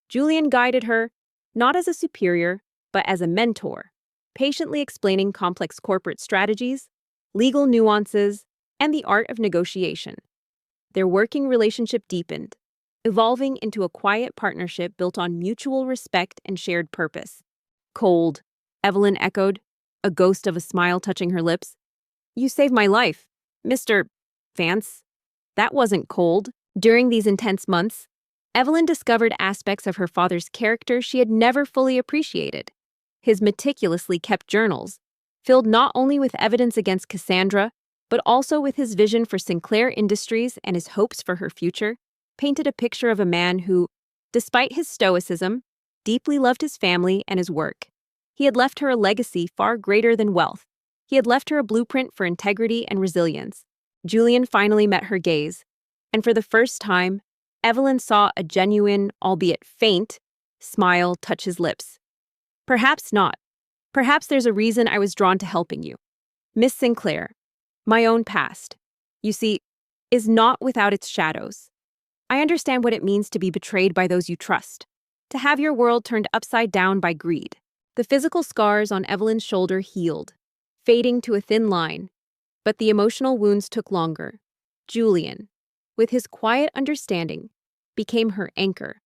Julian guided her, not as a superior, but as a mentor, patiently explaining complex corporate strategies, legal nuances, and the art of negotiation. Their working relationship deepened, evolving into a quiet partnership built on mutual respect and shared purpose. "Cold," Evelyn echoed, a ghost of a smile touching her lips. "You saved my life, Mr. Vance." That wasn't cold. During these intense months, Evelyn discovered aspects of her father's character she had never fully appreciated. His meticulously kept journals, filled not only with evidence against Cassandra, but also with his vision for Sinclair Industries and his hopes for her future, painted a picture of a man who, despite his stoicism, deeply loved his family and his work. He had left her a legacy far greater than wealth. He had left her a blueprint for integrity and resilience. Julian finally met her gaze, and for the first time, Evelyn saw a genuine, albeit faint, smile touch his lips. "Perhaps not. Perhaps there's a reason I was drawn to helping you. Miss Sinclair, my own past, you see, is not without its shadows. I understand what it means to be betrayed by those you trust, to have your world turned upside down by greed." The physical scars on Evelyn's shoulder healed, fading to a thin line, but the emotional wounds took longer. Julian, with his quiet understanding, became her anchor.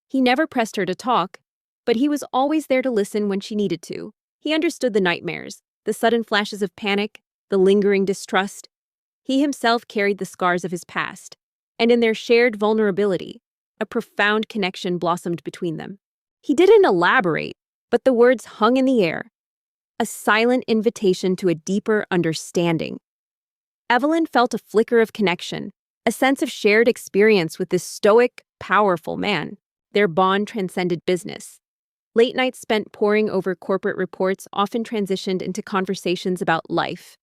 He never pressed her to talk, but he was always there to listen when she needed to. He understood the nightmares, the sudden flashes of panic, the lingering distrust. He himself carried the scars of his past, and in their shared vulnerability, a profound connection blossomed between them. He didn't elaborate, but the words hung in the air, a silent invitation to a deeper understanding. Evelyn felt a flicker of connection, a sense of shared experience with this stoic, powerful man. Their bond transcended business. Late nights spent poring over corporate reports often transitioned into conversations about life,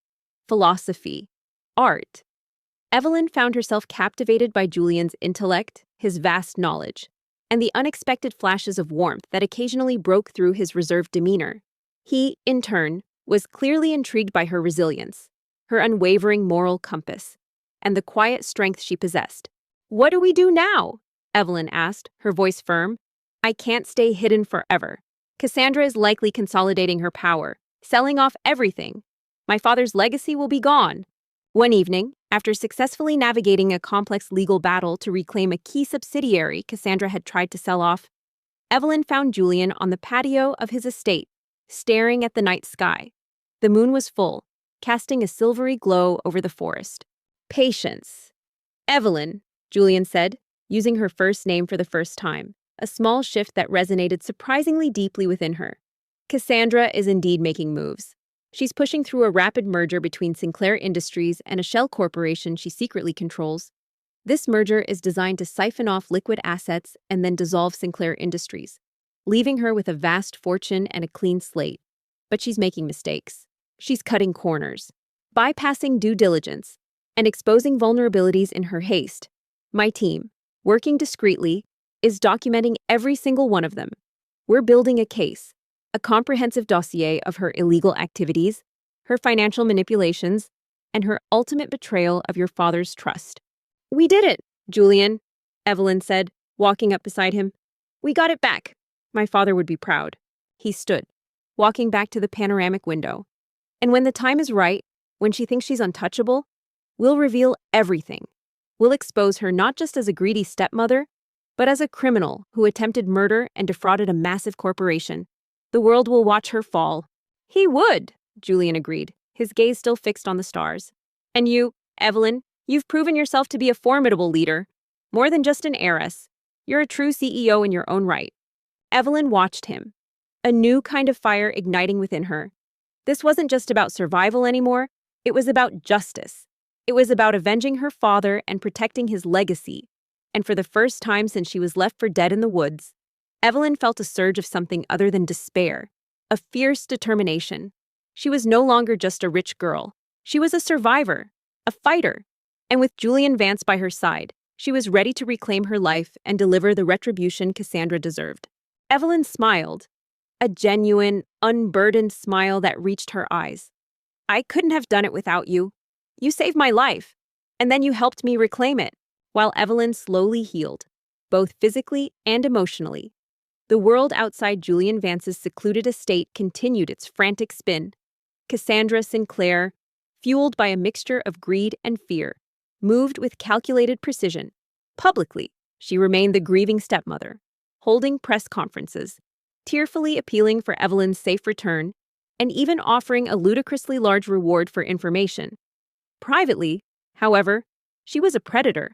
philosophy, art. Evelyn found herself captivated by Julian's intellect, his vast knowledge, and the unexpected flashes of warmth that occasionally broke through his reserved demeanor. He, in turn, was clearly intrigued by her resilience, her unwavering moral compass, and the quiet strength she possessed. "What do we do now?" Evelyn asked, her voice firm. "I can't stay hidden forever. Cassandra is likely consolidating her power, selling off everything. My father's legacy will be gone." One evening, after successfully navigating a complex legal battle to reclaim a key subsidiary Cassandra had tried to sell off, Evelyn found Julian on the patio of his estate, staring at the night sky. The moon was full, casting a silvery glow over the forest. "Patience." "Evelyn," Julian said, using her first name for the first time, a small shift that resonated surprisingly deeply within her. "Cassandra is indeed making moves. She's pushing through a rapid merger between Sinclair Industries and a shell corporation she secretly controls. This merger is designed to siphon off liquid assets and then dissolve Sinclair Industries, leaving her with a vast fortune and a clean slate. But she's making mistakes. She's cutting corners, bypassing due diligence, and exposing vulnerabilities in her haste. My team, working discreetly, is documenting every single one of them. We're building a case, a comprehensive dossier of her illegal activities, her financial manipulations, and her ultimate betrayal of your father's trust. We did it, Julian, Evelyn said, walking up beside him. We got it back. My father would be proud. He stood, walking back to the panoramic window. And when the time is right, when she thinks she's untouchable, we'll reveal everything. We'll expose her not just as a greedy stepmother, but as a criminal who attempted murder and defrauded a massive corporation. The world will watch her fall. He would, Julian agreed, his gaze still fixed on the stars. And you, Evelyn, you've proven yourself to be a formidable leader. More than just an heiress. You're a true CEO in your own right. Evelyn watched him, a new kind of fire igniting within her. This wasn't just about survival anymore, it was about justice. It was about avenging her father and protecting his legacy. And for the first time since she was left for dead in the woods, Evelyn felt a surge of something other than despair, a fierce determination. She was no longer just a rich girl. She was a survivor, a fighter. And with Julian Vance by her side, she was ready to reclaim her life and deliver the retribution Cassandra deserved. Evelyn smiled, a genuine, unburdened smile that reached her eyes. I couldn't have done it without you. You saved my life, and then you helped me reclaim it, while Evelyn slowly healed, both physically and emotionally. The world outside Julian Vance's secluded estate continued its frantic spin. Cassandra Sinclair, fueled by a mixture of greed and fear, moved with calculated precision. Publicly, she remained the grieving stepmother, holding press conferences, tearfully appealing for Evelyn's safe return, and even offering a ludicrously large reward for information. Privately, however, she was a predator,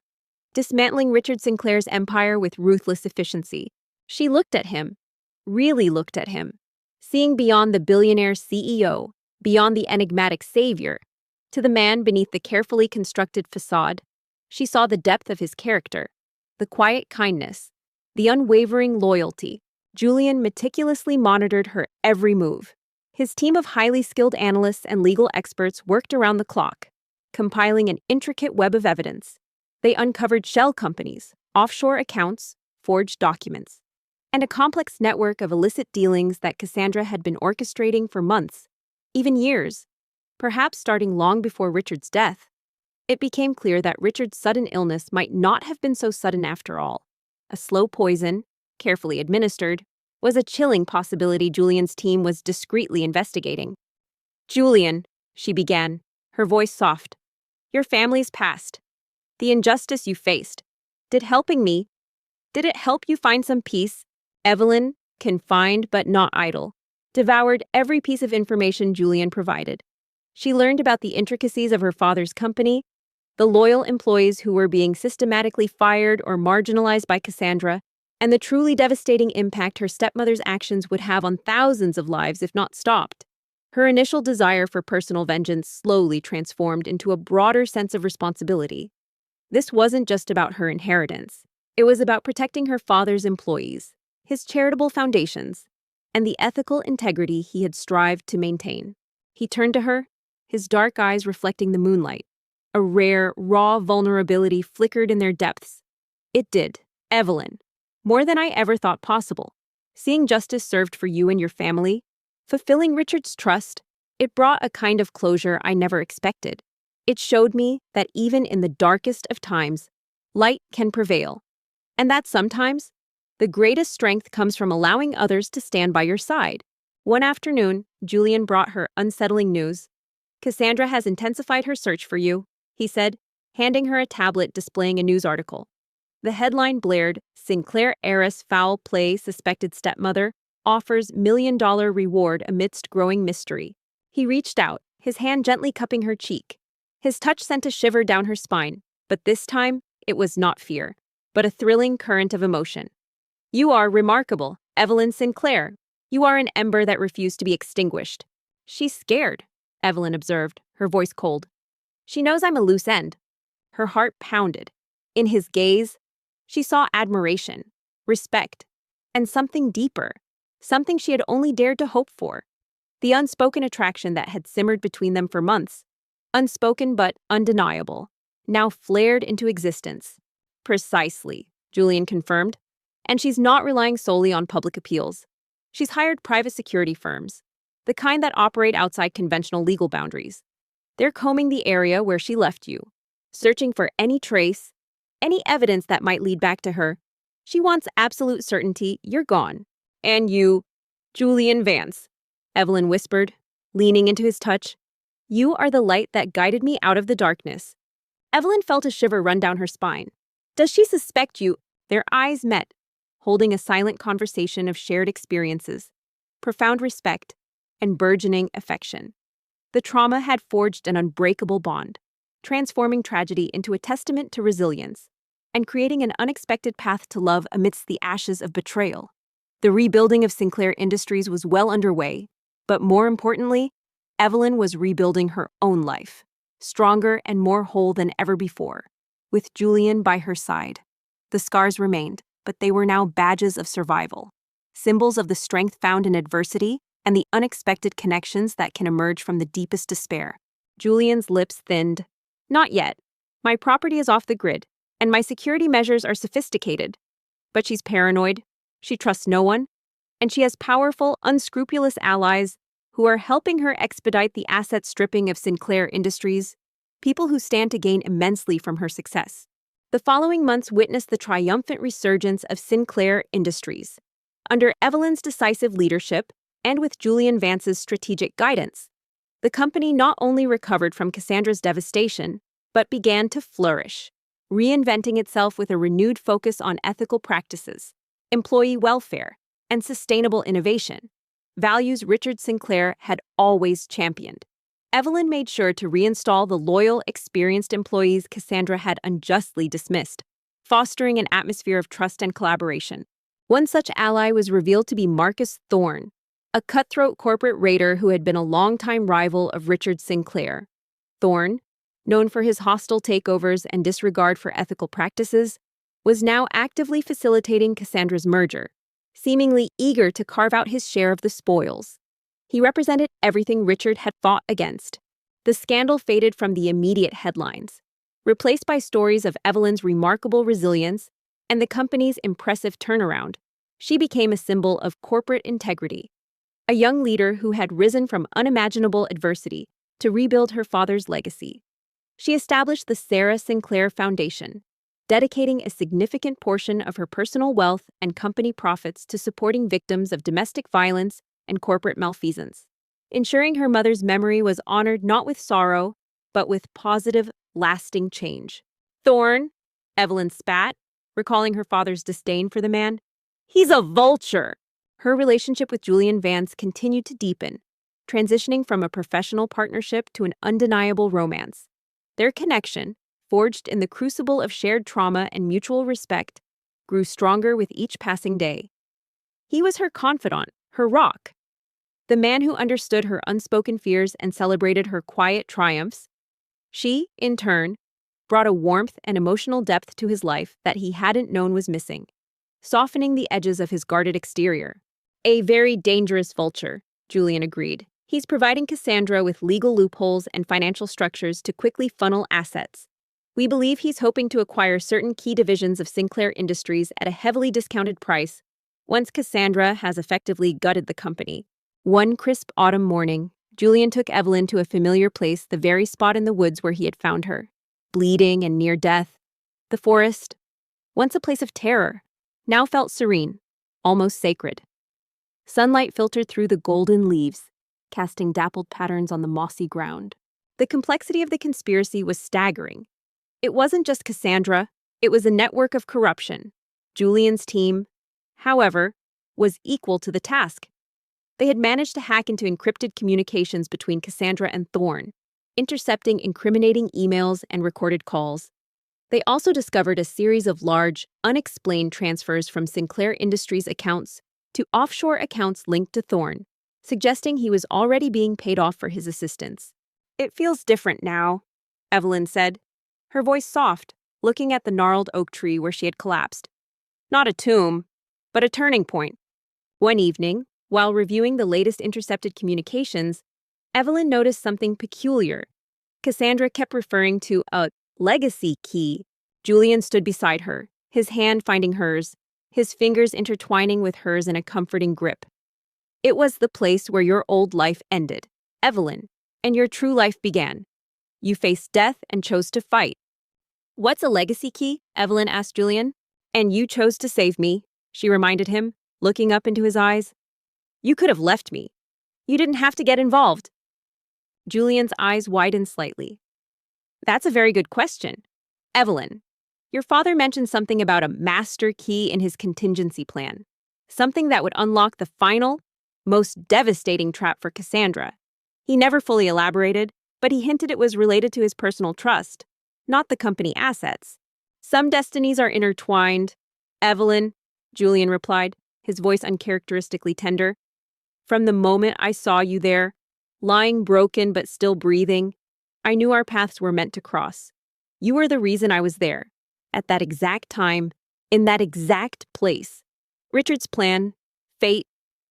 dismantling Richard Sinclair's empire with ruthless efficiency. She looked at him, really looked at him, seeing beyond the billionaire CEO, beyond the enigmatic savior, to the man beneath the carefully constructed facade. She saw the depth of his character, the quiet kindness, the unwavering loyalty. Julian meticulously monitored her every move. His team of highly skilled analysts and legal experts worked around the clock, compiling an intricate web of evidence. They uncovered shell companies, offshore accounts, forged documents, and a complex network of illicit dealings that Cassandra had been orchestrating for months, even years, perhaps starting long before Richard's death. It became clear that Richard's sudden illness might not have been so sudden after all. A slow poison, carefully administered, was a chilling possibility Julian's team was discreetly investigating. Julian, she began, her voice soft, your family's past, the injustice you faced, did it help you find some peace? Evelyn, confined but not idle, devoured every piece of information Julian provided. She learned about the intricacies of her father's company, the loyal employees who were being systematically fired or marginalized by Cassandra, and the truly devastating impact her stepmother's actions would have on thousands of lives if not stopped. Her initial desire for personal vengeance slowly transformed into a broader sense of responsibility. This wasn't just about her inheritance. It was about protecting her father's employees, his charitable foundations, and the ethical integrity he had strived to maintain. He turned to her, his dark eyes reflecting the moonlight. A rare, raw vulnerability flickered in their depths. It did, Evelyn, more than I ever thought possible. Seeing justice served for you and your family, fulfilling Richard's trust, it brought a kind of closure I never expected. It showed me that even in the darkest of times, light can prevail. And that sometimes, the greatest strength comes from allowing others to stand by your side. One afternoon, Julian brought her unsettling news. Cassandra has intensified her search for you, he said, handing her a tablet displaying a news article. The headline blared, Sinclair heiress foul play suspected stepmother offers $1 million reward amidst growing mystery. He reached out, his hand gently cupping her cheek. His touch sent a shiver down her spine, but this time, it was not fear, but a thrilling current of emotion. You are remarkable, Evelyn Sinclair. You are an ember that refused to be extinguished. She's scared, Evelyn observed, her voice cold. She knows I'm a loose end. Her heart pounded. In his gaze, she saw admiration, respect, and something deeper, something she had only dared to hope for. The unspoken attraction that had simmered between them for months, unspoken but undeniable, now flared into existence. Precisely, Julian confirmed. And she's not relying solely on public appeals. She's hired private security firms, the kind that operate outside conventional legal boundaries. They're combing the area where she left you, searching for any trace, any evidence that might lead back to her. She wants absolute certainty you're gone. And you, Julian Vance, Evelyn whispered, leaning into his touch. You are the light that guided me out of the darkness. Evelyn felt a shiver run down her spine. Does she suspect you? Their eyes met, holding a silent conversation of shared experiences, profound respect, and burgeoning affection. The trauma had forged an unbreakable bond, transforming tragedy into a testament to resilience, and creating an unexpected path to love amidst the ashes of betrayal. The rebuilding of Sinclair Industries was well underway, but more importantly, Evelyn was rebuilding her own life, stronger and more whole than ever before, with Julian by her side. The scars remained, but they were now badges of survival, symbols of the strength found in adversity and the unexpected connections that can emerge from the deepest despair. Julian's lips thinned. Not yet. My property is off the grid, and my security measures are sophisticated. But she's paranoid, she trusts no one, and she has powerful, unscrupulous allies who are helping her expedite the asset stripping of Sinclair Industries, people who stand to gain immensely from her success. The following months witnessed the triumphant resurgence of Sinclair Industries. Under Evelyn's decisive leadership, and with Julian Vance's strategic guidance, the company not only recovered from Cassandra's devastation, but began to flourish, reinventing itself with a renewed focus on ethical practices, employee welfare, and sustainable innovation, values Richard Sinclair had always championed. Evelyn made sure to reinstall the loyal, experienced employees Cassandra had unjustly dismissed, fostering an atmosphere of trust and collaboration. One such ally was revealed to be Marcus Thorne, a cutthroat corporate raider who had been a longtime rival of Richard Sinclair. Thorne, known for his hostile takeovers and disregard for ethical practices, was now actively facilitating Cassandra's merger, seemingly eager to carve out his share of the spoils. He represented everything Richard had fought against. The scandal faded from the immediate headlines, replaced by stories of Evelyn's remarkable resilience and the company's impressive turnaround. She became a symbol of corporate integrity, a young leader who had risen from unimaginable adversity to rebuild her father's legacy. She established the Sarah Sinclair Foundation, dedicating a significant portion of her personal wealth and company profits to supporting victims of domestic violence and corporate malfeasance, ensuring her mother's memory was honored not with sorrow, but with positive, lasting change. Thorne, Evelyn spat, recalling her father's disdain for the man. He's a vulture! Her relationship with Julian Vance continued to deepen, transitioning from a professional partnership to an undeniable romance. Their connection, forged in the crucible of shared trauma and mutual respect, grew stronger with each passing day. He was her confidant, her rock, the man who understood her unspoken fears and celebrated her quiet triumphs. She, in turn, brought a warmth and emotional depth to his life that he hadn't known was missing, softening the edges of his guarded exterior. A very dangerous vulture, Julian agreed. He's providing Cassandra with legal loopholes and financial structures to quickly funnel assets. We believe he's hoping to acquire certain key divisions of Sinclair Industries at a heavily discounted price once Cassandra has effectively gutted the company. One crisp autumn morning, Julian took Evelyn to a familiar place, the very spot in the woods where he had found her. Bleeding and near death, the forest, once a place of terror, now felt serene, almost sacred. Sunlight filtered through the golden leaves, casting dappled patterns on the mossy ground. The complexity of the conspiracy was staggering. It wasn't just Cassandra, it was a network of corruption. Julian's team, however, was equal to the task. They had managed to hack into encrypted communications between Cassandra and Thorne, intercepting incriminating emails and recorded calls. They also discovered a series of large, unexplained transfers from Sinclair Industries accounts to offshore accounts linked to Thorne, suggesting he was already being paid off for his assistance. It feels different now, Evelyn said, her voice soft, looking at the gnarled oak tree where she had collapsed. Not a tomb, but a turning point. One evening, while reviewing the latest intercepted communications, Evelyn noticed something peculiar. Cassandra kept referring to a legacy key Julian stood beside her, his hand finding hers, his fingers intertwining with hers in a comforting grip. It was the place where your old life ended, Evelyn, and your true life began. You faced death and chose to fight. What's a legacy key? Evelyn asked Julian. And you chose to save me, she reminded him, looking up into his eyes. You could have left me. You didn't have to get involved. Julian's eyes widened slightly. That's a very good question. Evelyn, your father mentioned something about a master key in his contingency plan. Something that would unlock the final, most devastating trap for Cassandra. He never fully elaborated, but he hinted it was related to his personal trust, not the company assets. Some destinies are intertwined. Evelyn, Julian replied, his voice uncharacteristically tender. From the moment I saw you there, lying broken but still breathing, I knew our paths were meant to cross. You were the reason I was there, at that exact time, in that exact place. Richard's plan, fate,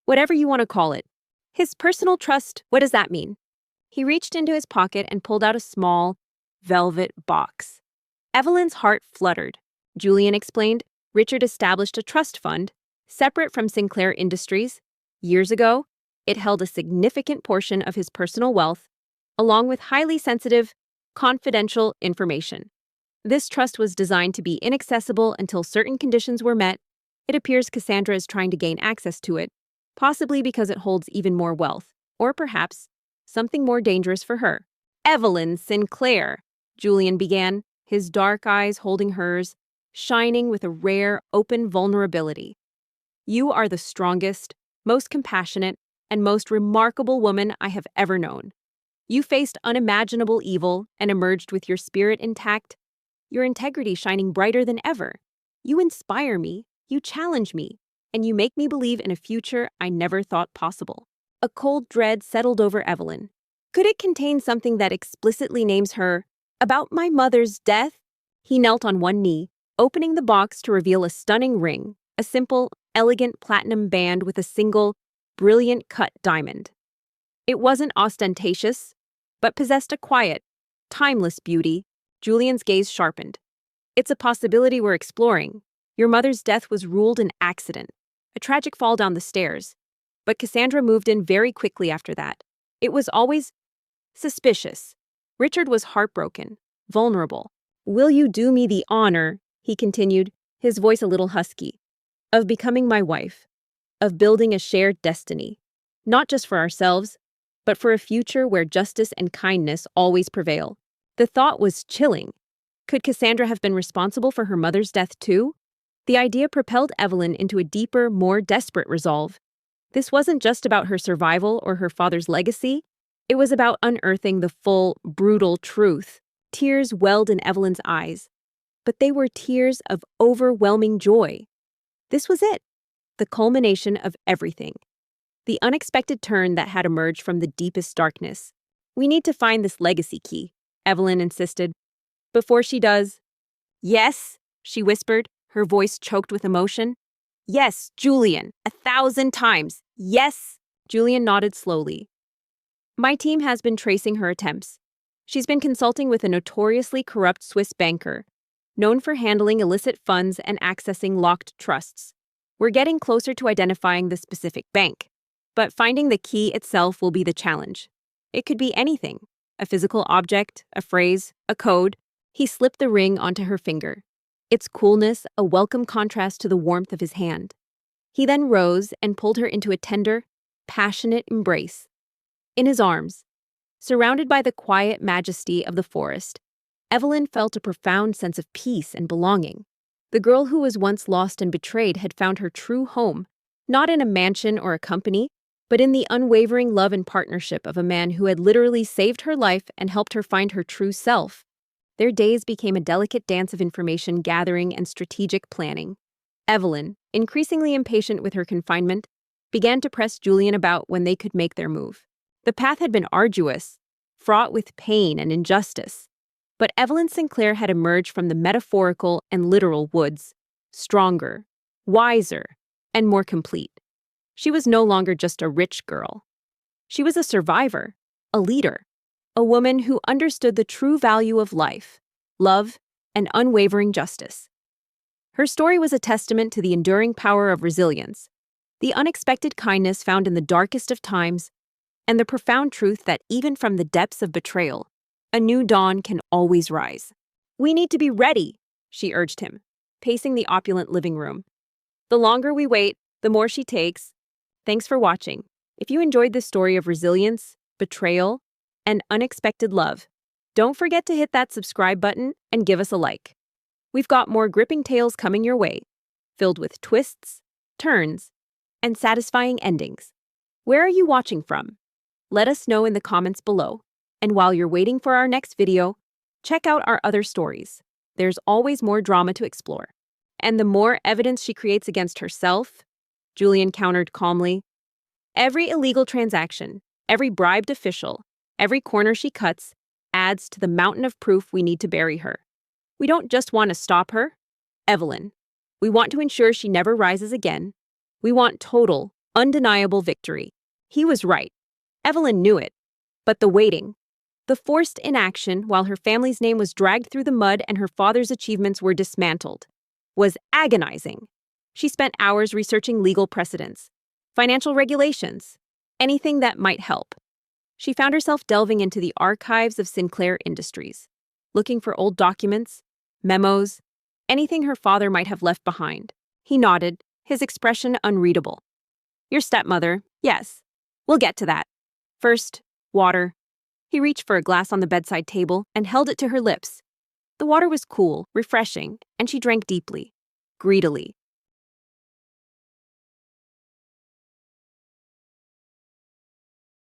whatever you want to call it. His personal trust, what does that mean? He reached into his pocket and pulled out a small, velvet box. Evelyn's heart fluttered. Julian explained, Richard established a trust fund, separate from Sinclair Industries. Years ago, it held a significant portion of his personal wealth, along with highly sensitive, confidential information. This trust was designed to be inaccessible until certain conditions were met. It appears Cassandra is trying to gain access to it, possibly because it holds even more wealth, or perhaps something more dangerous for her. Evelyn Sinclair, Julian began, his dark eyes holding hers, shining with a rare, open vulnerability. You are the strongest, most compassionate, and most remarkable woman I have ever known. You faced unimaginable evil and emerged with your spirit intact, your integrity shining brighter than ever. You inspire me, you challenge me, and you make me believe in a future I never thought possible. A cold dread settled over Evelyn. Could it contain something that explicitly names her about my mother's death? He knelt on one knee, opening the box to reveal a stunning ring, a simple, elegant platinum band with a single, brilliant cut diamond. It wasn't ostentatious, but possessed a quiet, timeless beauty. Julian's gaze sharpened. It's a possibility we're exploring. Your mother's death was ruled an accident, a tragic fall down the stairs. But Cassandra moved in very quickly after that. It was always suspicious. Richard was heartbroken, vulnerable. Will you do me the honor, he continued, his voice a little husky, of becoming my wife, of building a shared destiny, not just for ourselves, but for a future where justice and kindness always prevail. The thought was chilling. Could Cassandra have been responsible for her mother's death too? The idea propelled Evelyn into a deeper, more desperate resolve. This wasn't just about her survival or her father's legacy. It was about unearthing the full, brutal truth. Tears welled in Evelyn's eyes, but they were tears of overwhelming joy. This was it, the culmination of everything. The unexpected turn that had emerged from the deepest darkness. We need to find this legacy key, Evelyn insisted. Before she does, yes, she whispered, her voice choked with emotion. Yes, Julian, 1,000 times. Yes. Julian nodded slowly. My team has been tracing her attempts. She's been consulting with a notoriously corrupt Swiss banker, known for handling illicit funds and accessing locked trusts. We're getting closer to identifying the specific bank, but finding the key itself will be the challenge. It could be anything, a physical object, a phrase, a code. He slipped the ring onto her finger, its coolness a welcome contrast to the warmth of his hand. He then rose and pulled her into a tender, passionate embrace. In his arms, surrounded by the quiet majesty of the forest, Evelyn felt a profound sense of peace and belonging. The girl who was once lost and betrayed had found her true home, not in a mansion or a company, but in the unwavering love and partnership of a man who had literally saved her life and helped her find her true self. Their days became a delicate dance of information gathering and strategic planning. Evelyn, increasingly impatient with her confinement, began to press Julian about when they could make their move. The path had been arduous, fraught with pain and injustice, but Evelyn Sinclair had emerged from the metaphorical and literal woods, stronger, wiser, and more complete. She was no longer just a rich girl. She was a survivor, a leader, a woman who understood the true value of life, love, and unwavering justice. Her story was a testament to the enduring power of resilience, the unexpected kindness found in the darkest of times, and the profound truth that even from the depths of betrayal, a new dawn can always rise. "We need to be ready," she urged him, pacing the opulent living room. "The longer we wait, the more she takes." Thanks for watching. If you enjoyed this story of resilience, betrayal, and unexpected love, don't forget to hit that subscribe button and give us a like. We've got more gripping tales coming your way, filled with twists, turns, and satisfying endings. Where are you watching from? Let us know in the comments below. And while you're waiting for our next video, check out our other stories. There's always more drama to explore. And the more evidence she creates against herself, Julian countered calmly, every illegal transaction, every bribed official, every corner she cuts adds to the mountain of proof we need to bury her. We don't just want to stop her, Evelyn. We want to ensure she never rises again. We want total, undeniable victory. He was right. Evelyn knew it. But the waiting, the forced inaction while her family's name was dragged through the mud and her father's achievements were dismantled, was agonizing. She spent hours researching legal precedents, financial regulations, anything that might help. She found herself delving into the archives of Sinclair Industries, looking for old documents, memos, anything her father might have left behind. He nodded, his expression unreadable. "Your stepmother, yes. We'll get to that. First, water." He reached for a glass on the bedside table and held it to her lips. The water was cool, refreshing, and she drank deeply, greedily.